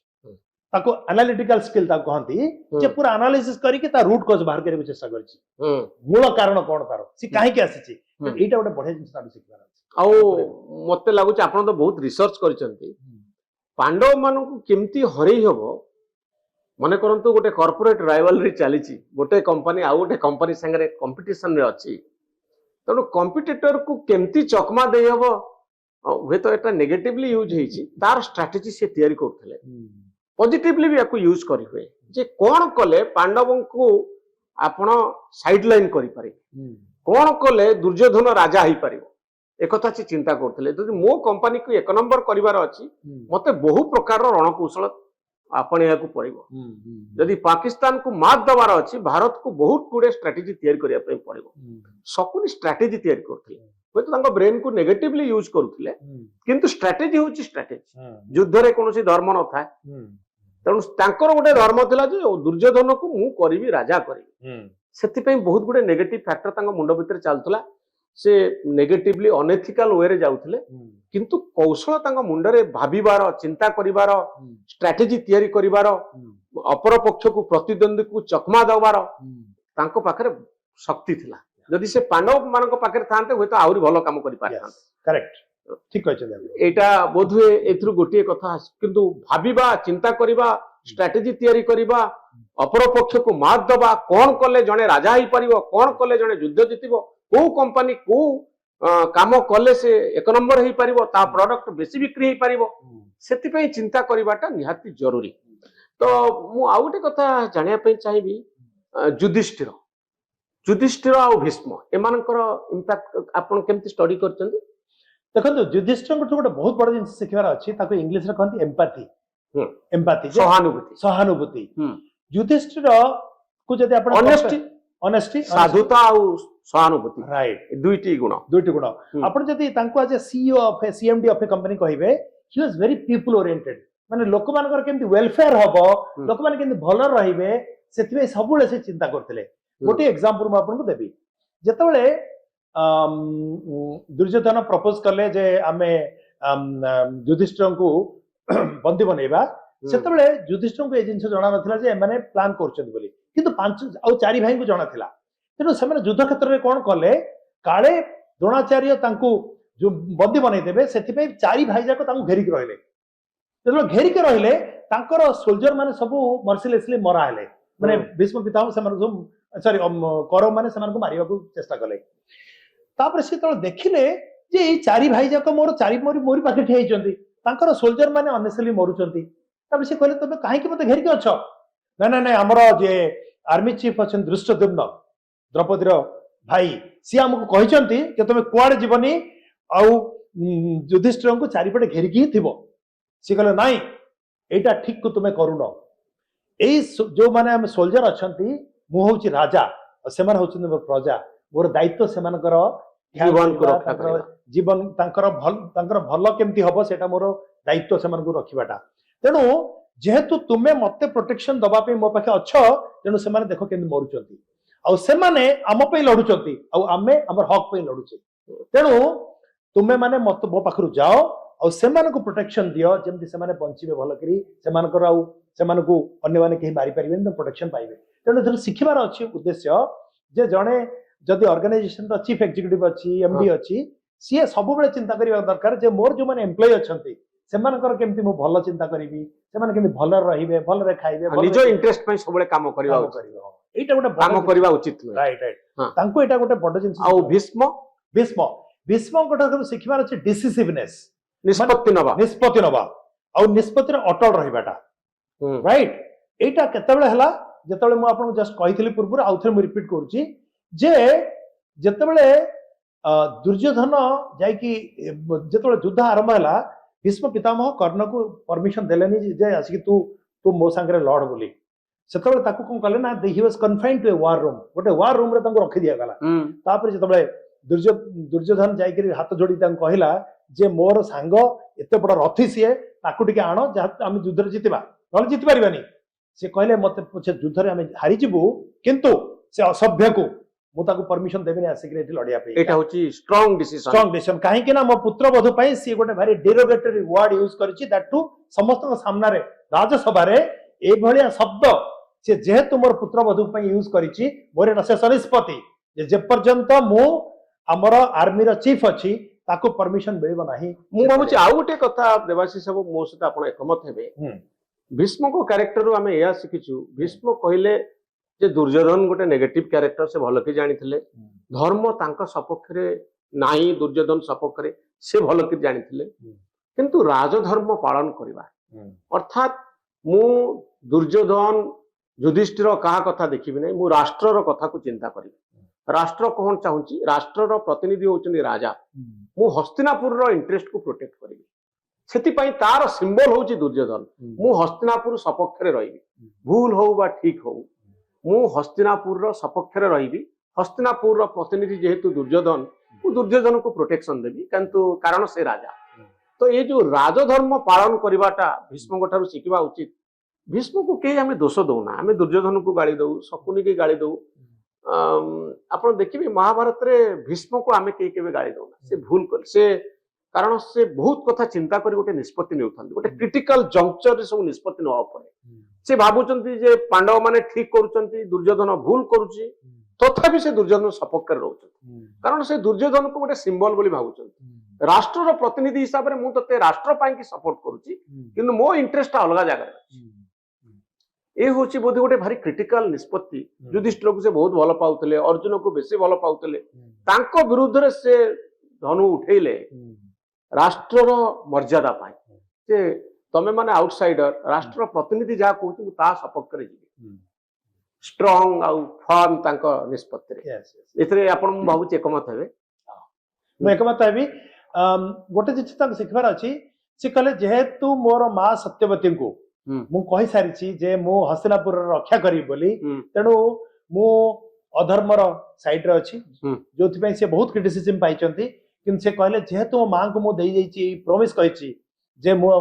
ताको एनालिटिकल स्किल ता कहंती जे पूरा एनालिसिस करी के ता रूट कॉज बाहर करे चेष्टा करछि मूल कारण कोन तारो सी काहे के आसी छि एटा गोटे बढ़िया जिंस ता सिखबार अछि आ मते लागु छि आपण तो बहुत रिसर्च करिसंती पांडव मानु केमती हरई हबो मने करंतु गोटे कॉर्पोरेट राइवलरी चली गोटे कंपनी आउ गोटे कंपनी संगे कंपटीशन रे अछि तनो कंपिटिटर को केमती चकमा दे हबो हे तो एटा नेगेटिवली यूज हेछि तार स्ट्रेटजी से तैयारी करथले पॉजिटिवली भी याको यूज करि हुए जे कोन कले पांडवों को आपण साइडलाइन करि पारे कोन कले दुर्योधन राजा ही पारिबो एक कथा से चिंता करथले जदि मो कंपनी को एक नंबर करिवार अछि मते बहु प्रकार रणकौशल आपण याको पड़िबो यदि पाकिस्तान को मात दबार अछि भारत को बहुत गुडे स्ट्रेटजी तैयारी करिया पय पड़िबो सकुनी स्ट्रेटजी तैयारी करथले होय तो तांको ब्रेन को नेगेटिवली यूज करूथले किंतु स्ट्रेटजी होची स्ट्रेटजी युद्ध रे कोनोसी धर्म न थाए तनु तांकर गोटे धर्म थिला जे दुर्योधन को मु करिवि राजा करिवि सेति पय बहुत गुडे नेगेटिव फैक्टर तांको मुंड भितर चालतला से नेगेटिवली अनएथिकल वे रे जाउथले किंतु कौशल तांको मुंड रे भाबिबार चिंता करिवार स्ट्रेटजी तैयारी करिवार अपर पक्ष को प्रतिद्वंदी को चकमा दबार तांको पाखरे शक्ति थिला जदि से पांडव मानक पाखे थांते हुए तो आहरी भल काम कर करेक्ट ठीक कहते एटा बोधुए एथरु गोटे कथा किंतु भाबिबा चिंता करिबा स्ट्रेटेजी तैयारी करिबा अपर पक्ष को मात दबा कौन कले जने राजा ही परिबो कौन कले जने युद्ध जितिबो को कंपनी को काम कले से एक नंबर ही परिबो ता प्रोडक्ट बेसी बिक्री ही परिबो सेति पई चिंता करिबाटा निहाती जरूरी तो मु आ गोटे कथा जानिया पई चाहिबी युधिष्ठिर युधिष्ठिर आ भीष्म एमानकर इंपैक्ट आपण केमति स्टडी करचंदी देखो युधिष्ठिर गोटे बहुत बड़ जिनिस शिखबार अच्छी इंग्लिश रे कहती एम्पाथी एम्पाथी सहानुभूति सहानुभूति युधिष्ठिर को जदि आपण ऑनेस्टी ऑनेस्टी साधुता और सहानुभूति राइट दुईटी गुण आपण जदि तांको आज CEO of CMD of a company कहिबे he was very people oriented माने लोक मानकर केमति वेलफेयर हबो लोक माने केमति भलो रहिबे सेतिबे सबुले से चिंता करथिले गोटे एग्जांपल म आपन को देबी जेतबेले दुर्योधन प्रपोज कले जे आमे युधिष्ठिर को बंदी बनेबा सेतबेले युधिष्ठिर को ए जिंस जणा नथिला जे माने प्लान करछन बोली किंतु पांच आ चारि भाई को जणा थिला तेनु से माने युद्ध क्षेत्र रे कोन कले काळे द्रोणाचार्य तांको जो बंदी बनै देबे सेति पे चारि भाई जाको तांको घेरिक रहले तेनु घेरिक रहले तांकर सोल्जर माने सब मर्सिलेसली मरा हेले माने भीष्म पितामह से माने सॉरी कौरव माने से को मारिबा को चेष्टा कले तापर से तो देखिले जे ए चारि भाई जाको मोर चारि मोरी पाखे ठिया हिचंती तांकर सोल्जर माने अनेसली मरुचंती तब से कहले तबे काहे कि मते घेरिक अछ ना ना ना हमरो जे आर्मी चीफ अछन दृष्टद्युम्न द्रौपदीर भाई सी हमको कहिचंती कि तबे कुआडे जीवनी आ युधिष्ठिर को चारिपटे घेरिक ही थिबो सी कहले नाही एटा ठीक को तुमे करूनो एई जो माने हम सोल्जर अछंती मु होची राजा और सेमान होचन मोर प्रजा मोर दायित्व सेमानकर जीवन को रक्षा करबा जीवन तांकर भल केमती हबो सेटा मोर दायित्व सेमान को रखिबाटा तेनु जेहेतु तुमे मते प्रोटेक्शन दबा पे मो पाखे अछ तेनु सेमाने देखो केमती मरुचंती आ सेमाने आम पे लडुचंती आ आमे हमर हक पे लडुचे तेनु तुमे माने मत मो पाखरु जाओ और सेमान को प्रोटेक्शन दियो जेमती सेमाने बंचिबे भल करी सेमानकर आ सेमान को अन्य माने केही मारी परिबेन तो प्रोटेक्शन पाइबे तेनु जर सिखिबार अछि उद्देश्य जे जणे जदि ऑर्गेनाइजेशन रो चीफ एग्जीक्यूटिव अछि एमडी अछि सी सब बेले चिंता करिबा दरकार जे मोर जो माने एम्प्लॉय अछंती सेमानकर केमती मो भल चिंता करिवि सेमान केमती भल रहिबे भल रे खाइबे निजो इंटरेस्ट पे सब बेले काम करिबा एटा गोटे काम करिबा उचित राइट राइट तांको एटा गोटे बड़ जिंस आ भीष्म भीष्म भीष्म गोटे सिखबार अछि डिसिसिवनेस निष्पत्ति नबा आ निष्पत्ति रे अटल रहिबाटा राइट एटा केतेबेले हला जेतेबेले मु आपन जस्ट कहितली पूर्व आउथरे मु रिपीट करूची जे जेतेबेले दुर्योधन जाय कि जेतेबेले युद्ध आरंभ हला भीष्म पितामह कर्ण को परमिशन देलेनी जे आसी तू तू मो संगे लड़ बोली सेतेबेले ताकू कोन कले ना he was confined to a war room गोटे वार रूम रे तांको रखि दिया गला तापर जेतेबेले दुर्योधन जाय कि हाथ जोड़ी तांको कहिला जे मोर सांग एते बड़ रथी सीए ताकू टिके आनो जा हम युद्ध रे जितबा नले जित परिबानी से कहले मते पछे युद्ध रे हम हारि जिबु किंतु से असभ्य को मु ताकू परमिशन देबेनी आसी एठी लड़िया पे एटा होची स्ट्रांग डिसीजन काहे कि ना मो पुत्र बधु पई सी गोटे भारी डेरोगेटरी वर्ड यूज करछि दैट टू समस्त सामना रे राज्यसभा रे ए भलिया शब्द से जेहेतु मोर पुत्र बधु पई यूज करछि मोर एटा शेष निष्पत्ति जे पर्यंत मु हमर आर्मी रो चीफ अछि ताको परमिशन मिलबो नाही मु भाबुछि आ गोटे कथा देवासी सब मो सहित आपण एकमत हेबे भीष्म को कैरेक्टर रो हमें या सिखिछु भीष्म कहिले जे दुर्योधन गोटे नेगेटिव कैरेक्टर से भल कि जानिथिले धर्म तांका सपक्ष रे नाही दुर्योधन सपक्ष रे से भल कि जानिथिले किंतु राजधर्म पालन करबा अर्थात मु दुर्योधन युधिष्ठिर कहा कथा देखिबि नै मु राष्ट्र रो कथा को चिंता करिबि राष्ट्र कोन चाहूची राष्ट्र रो प्रतिनिधि होचनी राजा मु हस्तिनापुर रो इंटरेस्ट को प्रोटेक्ट करिबि सेति पई तार सिंबल होची दुर्योधन मु हस्तिनापुर सपक्ष रे रहिबि भूल हो बा ठीक हो मु हस्तिनापुर रो सपक्ष रे रहिबि हस्तिनापुर रो प्रतिनिधि जेहेतु दुर्योधन मु दुर्योधन को प्रोटेक्शन देबि किंतु कारण से राजा तो ये जो राजधर्म पालन करवाटा भीष्म ठारू शिखिबा उचित भीष्म को कहीं आम दोष दौना आम दुर्योधन को गाड़ी दऊ शकुनी की गाड़ी दऊ आप देखिए महाभारत रे भीष्म को आम कहीं के गाड़ी दौना से भूल कर से कारण से बहुत कथा चिंता कर गोटे निष्पत्ति नेउथां गोटे क्रिटिकल जंक्चर रे सब निष्पत्ति नवा पड़े से भाबुचंती जे पांडव माने ठीक करूचंती दुर्योधन भूल करूची तथापि से दुर्योधन सपक्ष रोचन कारण से दुर्योधन को गोटे सिंबल बोली भावुचन राष्ट्र प्रतिनिधि हिसाब से मुझे राष्ट्र की सपोर्ट करुच्ची किंतु मो इंटरेस्ट अलग जगह ये हूँ बोधे गोटे भारी क्रिटिकल निष्पत्ति युधिष्ठिर को से बहुत भल पाउले अर्जुन को बेसी भल पाउले विरुद्ध रे से धनु उठेले राष्ट्र मर्यादा पाई जे तमे माने आउटसाइडर राष्ट्र प्रतिनिधि जहाँ कहूँ ता सपक्ष स्ट्रॉन्ग आउ फर्म तांको निष्पत्ति रे एथरे आपण मु भाबुची एकमत हेबे मैं एकमत हेबी गोटे जिस तक सिखबार अछि से कहले जेहेतु मोर मां सत्यवती को मु कहि सारिछि जे मु हस्तिनापुर रक्षा करी बोली तेनु मु अधर्मर साइड रे अछि जोथि पय से बहुत क्रिटिसिज्म पाइचंती किंतु से कहले जेहेतु मो मां को मु देई जाइछि प्रॉमिस कहिछि जे मु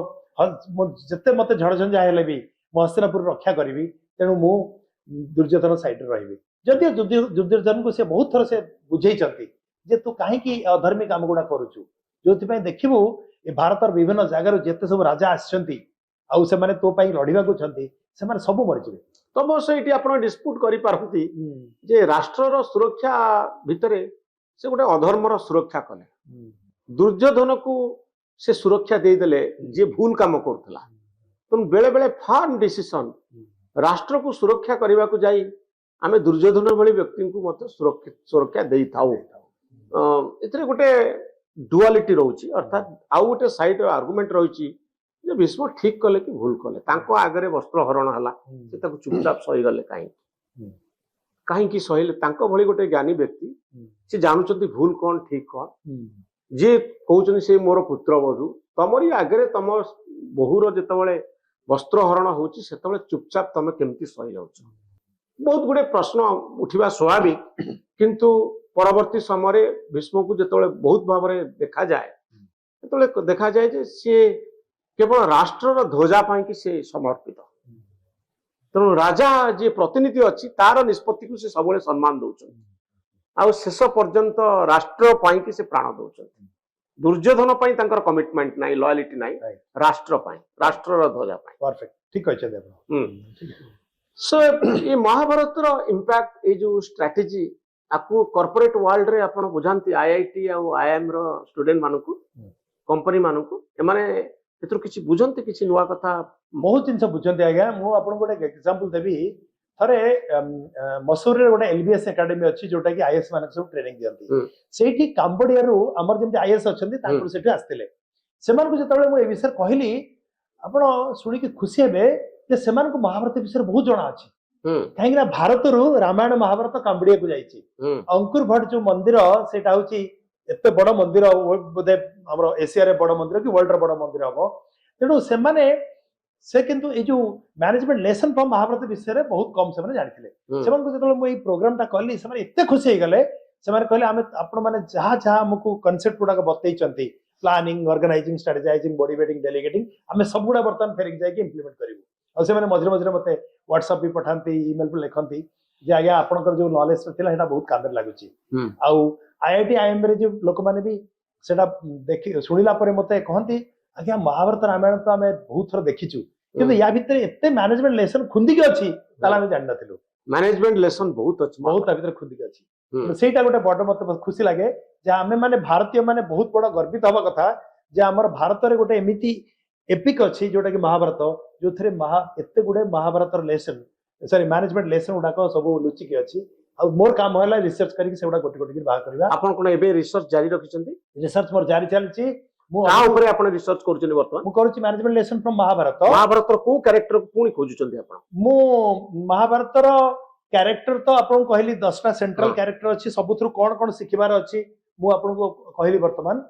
जते मते झड़झंझा हेले भी मु हस्तिनापुर रक्षा करिवि तेनु मु दुर्योधन साइड रे रहिबि जदि दुर्योधन को से बहुत थर से बुझेइचंती जे तू काहे की अधर्मी काम गुडा करूछु जोथि पय देखिबु ए भारतर विभिन्न जगार जेते सब राजा आछंती आउ से माने तो पई लढिबा को छंती से माने सब मरि जिवे तब से एटी आपण डिस्प्यूट करि पारंती जे राष्ट्र रो सुरक्षा भितरे से गोटे अधर्मर सुरक्षा कले दुर्योधन को से सुरक्षा दे देले जे भूल काम करथला तुम बेले बेले फार्म डिसीजन राष्ट्र को सुरक्षा करने को जाई आमे दुर्योधन भली व्यक्ति को मत सुरक्षा दे थाउ एथरे गोटे डुअलिटी रहउची अर्थात आउ गोटे साइड आर्गुमेंट रहउची जे भीष्म ठीक कले कि भूल कले तांको आगरे वस्त्र हरण हला से ताको चुपचाप सही गले काहे कि सहीले तांको भली गोटे ज्ञानी व्यक्ति से जानुचंती भूल कौन ठीक कौन जे कहउचनी से मोर पुत्र बधु तमरी आगरे तम बहुर जेतबेले वस्त्र हरण होची सेतबेले चुपचाप तमे केमती सही जाउछ बहुत गुडे प्रश्न उठिबा स्वाभाविक किंतु परवर्ती समय भीष्म को जेतबेले बहुत भाबरे देखा जाए सेतबेले देखा जाए जे से केवल राष्ट्र ध्वजा पाई कि से समर्पित तेणु राजा जे प्रतिनिधि अच्छी तार निष्पत्ति को से सबले सम्मान दौरान आ शेष पर्यंत राष्ट्र पाई कि से प्राण दौरान दुर्योधन पाई तांकर कमिटमेंट नाही लॉयलिटी नाही राष्ट्र पाई राष्ट्र ध्वजा पाई परफेक्ट ठीक कहछे देबो सो ये महाभारत रो इंपैक्ट ए जो स्ट्रेटजी आपको कॉर्पोरेट वर्ल्ड रे आपण बुझांती आईआईटी आ आईएम रो स्टूडेंट मानकू कंपनी मानकू एमाने एतरो किछि बुझंती किछि नुवा कथा बहुत जिनस बुझंती आज्ञा मु आपण गोटे एग्जांपल देबी थरे मसूर रे गोटे एलबीएस एकेडमी अछि जोटा कि आईएएस मानक सब ट्रेनिंग दियंती सेठी कांबोडिया रो हमर जेंति आईएएस अछंती तांकर सेठी आस्तिले सेमान को जतबेले मु ए विषय कहली आपण सुनी कि खुशी हेबे जे सेमान को महाभारत विषय बहुत जणा अछि काहे कि भारत रो रामायण महाभारत कांबोडिया को जाईची अंकुर भट्ट जो मंदिर सेटा होची एते बड़ मंदिर बोधे हमरो एशिया रे बड़ मंदिर कि वर्ल्ड रे बड़ मंदिर हबो तेणु से माने से किंतु ए जो मैनेजमेंट लेसन फ्रॉम महाभारत विषय रे बहुत कम से माने जानिथिले सेमान को जतबेले मु ए प्रोग्राम ता करली से माने एते खुशी हे गले से माने कहले हम आपण माने जहा जहा हमको कांसेप्ट गुडा बतई चंती planning organizing strategizing budgeting delegating हमें सब गुडा बर्तन फेरिक जाय के इंप्लीमेंट करिवो और से माने मझरे मझरे मते व्हाट्सएप भी पठांती ईमेल पे लिखंती जे आज्ञा आपनकर जो नॉलेज थिला हेटा बहुत कामर लागुची आउ आईआईटी आईएम रे जो लोक माने भी सेटा देखि सुनिला परे मते कहंती आज्ञा महाभारत रामायण तो हमें बहुत थर देखिचु किंतु या भीतर एते मैनेजमेंट लेसन खुंदी के अछि ताला हम जान नथिलु मैनेजमेंट लेसन बहुत अछि बहुत भीतर खुंदी के अछि सेटा गोटे बड मते खुशी लागे जे हमें माने भारतीय माने बहुत बड़ गर्वित हवा कथा जे हमर भारत रे गोटे एमिति एपिक अछि जोटा कि महाभारत जो थरे एते गुडे Mahabharat lesson sorry management lesson उडा को सब लुचि के अछि आ मोर काम होला रिसर्च करी सेउडा गोटी गोटी बाहा करबा आपन कोन एबे रिसर्च जारी रखिचंती रिसर्च मोर जारी चलछि मु का ऊपर आपन रिसर्च करछनी वर्तमान मु करूछि मैनेजमेंट लेसन फ्रॉम महाभारत रो को कैरेक्टर पुनी खोजुचंती आपन मु महाभारत रो कैरेक्टर तो आपन कहली 10 टा सेंट्रल कैरेक्टर अछि सब थ्रु कोन कोन सिखिबार अछि मु आपन को कहली वर्तमान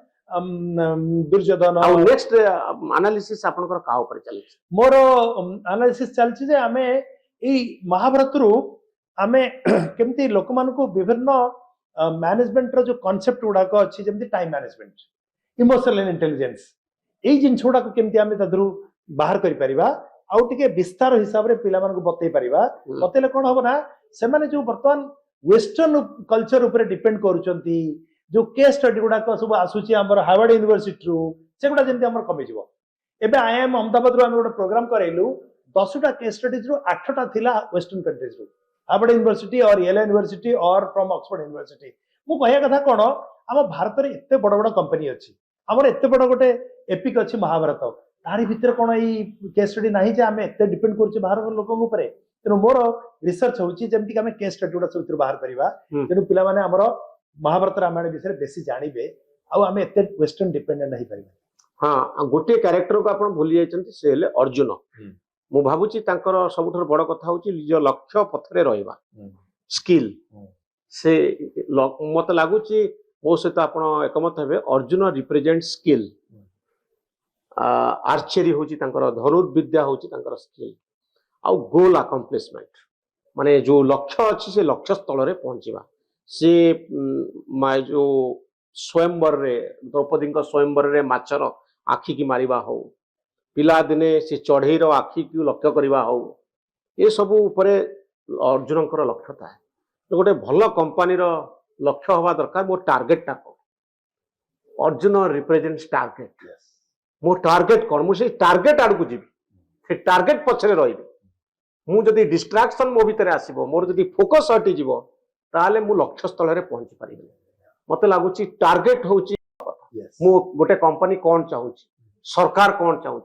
दुर्योधन आ नेक्स्ट एनालिसिस आपन को का ऊपर चलछि मोर एनालिसिस चलछि जे हमें ई महाभारत रु हमें केमती लोक मान को विभिन्न मैनेजमेंट रो जो कांसेप्ट गुडा को अछि जेमती टाइम मैनेजमेंट इमोशनल इंटेलिजेंस एई जिंस गुडा को केमती हमें तदरु बाहर करि परिबा आउ टिके विस्तार हिसाब रे पिला मान को बतई परिबा बतेले कोन होबो ना से माने जो वर्तमान वेस्टर्न कल्चर ऊपर डिपेंड करूचंती जो केस स्टडी गुडा को सब आसुची हमर हार्वर्ड यूनिवर्सिटी रु से गुडा जेमती हमर कमी जिवो एबे आईएम अहमदाबाद रु हम गोटे प्रोग्राम करैलु 10 टा केस स्टडीज रु 8 टा थिला वेस्टर्न कंट्रीज रु हार्वर्ड यूनिवर्सिटी और येल यूनिवर्सिटी और फ्रॉम ऑक्सफोर्ड यूनिवर्सिटी मु कहया कथा कोन आम भारत रे एते बड़ बड़ कंपनी अछि हमर एते बड़ गोटे एपिक अछि महाभारत तारी भितर कोन ई केस स्टडी नाही जे आमे एते डिपेंड करछि बाहर लोकन ऊपर तेनु मोर रिसर्च होछि जेमति कि आमे केस स्टडी गुडा सब बाहर करिवा तेनु पिला माने हमर महाभारत रामायण विषय बेसी जानिबे आ आमे एते वेस्टर्न डिपेंडेंट नाही परिबा हाँ गोटे कैरेक्टर को आपण भूली जाइछन्ती से हेले अर्जुन मु भाबुची तांकर सबुठर बड़ कथा होची निज लक्ष्य पथरे रहइबा स्किल से मत लागुची मो सहित आपण एकमत हेबे अर्जुन रिप्रेजेंट स्किल आर्चरी होची तांकर धनुर्विद्या होची तांकर स्किल आ गोल अकम्प्लिशमेंट माने जो लक्ष्य अछि से लक्ष्य स्थल रे पहुंचीबा से जो स्वयंवर रे द्रौपदी स्वयंवर रे माचर आखि की मारिबा हो पिला दिने से चढ़ेईर आखि की लक्ष्य करवा हो ये सब उपरे अर्जुन लक्ष्य था गोटे भल कंपानी लक्ष्य हवा दरकार मो टार्गेट टा कौन अर्जुन रिप्रेजेंट टार्गेट मो टार्गेट कौन मुझे टार्गेट आड़ को जीवी से टार्गेट पछरे रही मुझे डिस्ट्राक्शन मो भीतर आसो मोर जदि फोकस हटिज ताले मु लक्ष्य स्थल रे पहुंची पारि मत लगुच टार्गेट हूँ मु गोटे कंपनी कौन चाहूँ सरकार कौन चाहूँ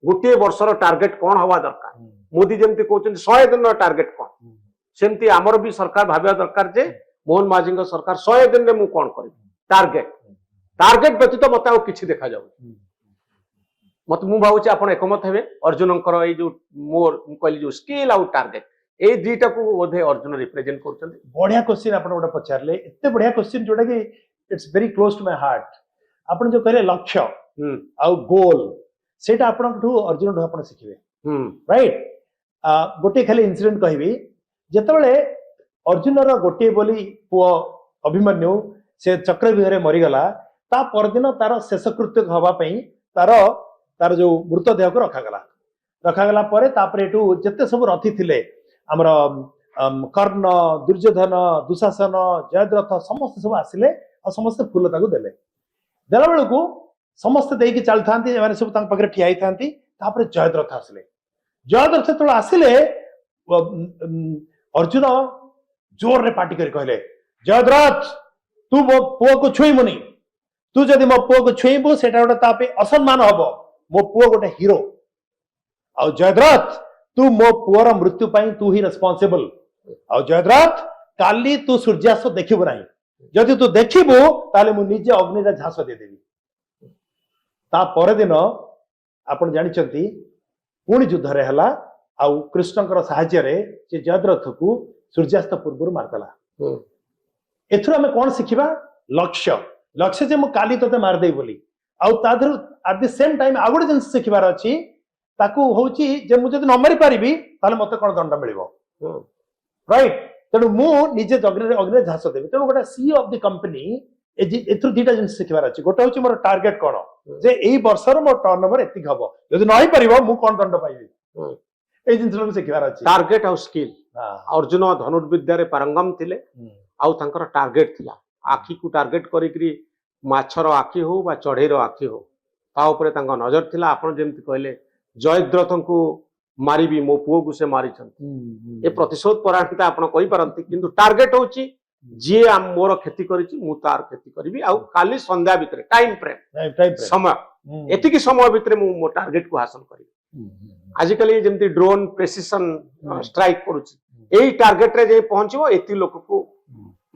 गोटे वर्षर टार्गेट कौन हवा दरकार मोदी जमती कहते 100 दिन टार्गेट कौन सेमती आमर भी सरकार भाविया दरकार जे मोहन माझी सरकार 100 दिन में कौन कर टार्गेट टार्गेट व्यतीत मत आउ किछि देखा जाउ मत मु भावुची आपण एकमत हेबे अर्जुनकर ए जो मोर कहली जो स्किल आउ टार्गेट ए दुईटा को बोधे अर्जुन रिप्रेजेंट करछन्ती बढ़िया क्वेश्चन आपण गोटे पचारले एते बढ़िया क्वेश्चन जोटा कि it's very close to my heart आपण जो कहले लक्ष्य आउ गोल सेटा आपण ठू अर्जुन ठू आपण सिखिबे राइट गोटे खाली इंसिडेंट कहबी जेतेबेले अर्जुन रो गोटे बोली पुओ अभिमन्यु से चक्रव्यूह रे मरी गला ता परदिन तार शेषकृत्य हवा पई तार जो मृतदेह को रखा गला परे तापर एटू जते सब रथी थिले हमर कर्ण दुर्योधन दुशासन जयद्रथ समस्त सब आसिले और समस्त फूल ताकू देले देला बेलू समस्त देकी चल थांती माने सब तांग पकरे ठियाई थांती तापर जयद्रथ आसिले जयद्रथ तो आसिले अर्जुन जोर रे पार्टी कर कहले जयद्रथ तू मो पुओ को छुई मुनी तू जदि मो पुओ को छुईबू सेटा गोटे तापे असम्मान हबो मो पुओ गोटे हीरो आ जयद्रथ तू मो पुओर मृत्यु पाई तू ही रेस्पोंसिबल आ जयद्रथ काली तू सूर्यास्त देखिबू नाही जदि तू देखिबू ताले मु निजे अग्नि रे झांस दे देबी ता पर दिन आपण जानिचंती पुणी युद्ध रे हला आ कृष्णकर सहाय्य रे से जयद्रथ को सूर्यास्त पूर्व मारदेला एथुर हमें कौन शिखिबा लक्ष्य लक्ष्य जे मु काली तते मार देई बोली आ ताधर एट द सेम टाइम आ गोटे जिनिस शिखिबार अछि ताकू होउची जे मु जदि न मारी पारिबी ताले मते कोन दंड मिलिबो राइट तेणु मु निजे अग्नि झांस देबी तेणु गोटे सी ऑफ द कंपनी एथुर दुटा जिनिस शिखिबार अछि गोटे होउची मोर टार्गेट कोन जे एई वर्षर मोर टर्नओवर एतिक हबो जदि नहि पारिबो मु कोन दंड पाइबी ए जिनिस शिखिबार अछि टार्गेट आउ स्किल अर्जुन धनुर्विद्या रे पारंगम थिले आउ तांकर टार्गेट थिला आखि को टार्गेट करिकरी माछर आखि हो बा चढ़ेईर आखि हो ता ऊपर तांका नजर थिला आपण जेमति कहले जयद्रथ को मारिबी मो पुओ को से मारी छन ए प्रतिशोध परायणता आपण कहि पारंती किंतु टार्गेट होची जे मोर खेती करिछि मु तार खेती करबी आउ काली संध्या भितरे टाइम फ्रेम समय एतिकी समय भितरे मु मो टार्गेट को हासिल करबी आजिकल जेमति ड्रोन प्रेसिशन स्ट्राइक करूछि एई टार्गेट रे जे पहुंचबो एति लोक को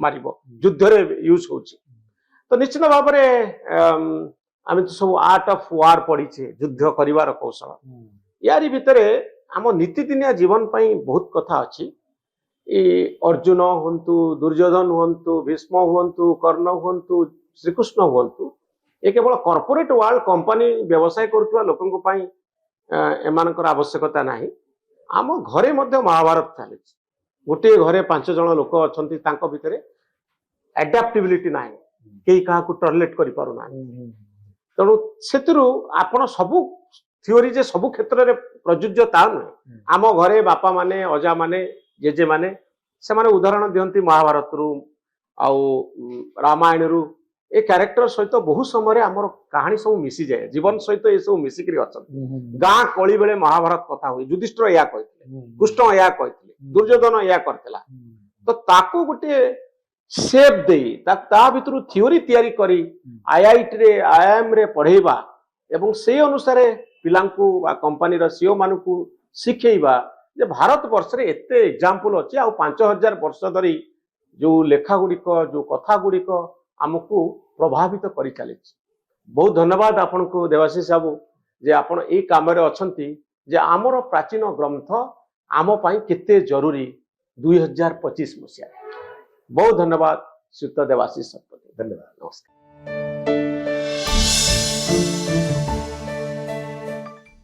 मारिबो युद्ध रे यूज होछि तो निश्चित भाव में आम तो सब आर्ट ऑफ वार पढ़ी युद्ध करिवार कौशल यारी भितरे आम नीतिदिनिया जीवन पाई बहुत कथा अच्छी अर्जुन हुंतु दुर्योधन हुंतु भीष्म हुंतु कर्ण हुंतु श्रीकृष्ण हुंतु ये केवल कॉर्पोरेट वर्ल्ड कंपनी व्यवसाय करुवा लोकन पाई एमानकर आवश्यकता नहीं आम घरे मध्य महाभारत चली गोटे घरे 5 जन लोक अच्छी भितर एडाप्टिबिलिटी ना कई क्या टॉयलेट कर पारना तेणु से आपण सबू थियोरी जे सबू क्षेत्र में प्रযোज्य ता नुहे आम घरे बापा माने अजा माने जेजे माने से माने उदाहरण दियंती महाभारत रु आउ रामायण रु ए कैरेक्टर सहित बहुत समय आमर कहानी सब मिसी जाए जीवन सहित ये सब मिसिक गाँ कली बेले महाभारत कथा हुए युधिष्ठिर या कहते कृष्ण या कहते दुर्योधन या करथिला तो ताको गोटे सेप देई ता भितरु थ्योरी तयारी करी आईआईटी रे आईआईएम रे पढ़ेबा एवं से अनुसार पिलांकु बा कंपनी रो सीईओ मानकु शिखेइबा जे भारत वर्ष रे एते एग्जांपल अछि आ 5000 वर्ष धरी जो लेखा गुड़िक जो कथा गुड़िक आमको प्रभावित करि चलिछि। बहुत धन्यवाद आपन को देवाशीष बाबू जे आपण ए काम रे अछंती जे आमर प्राचीन ग्रंथ आम पई केते जरूरी 2025 मसिया। बहुत धन्यवाद श्रीयुत देवाशीष शतपथी। धन्यवाद। नमस्कार।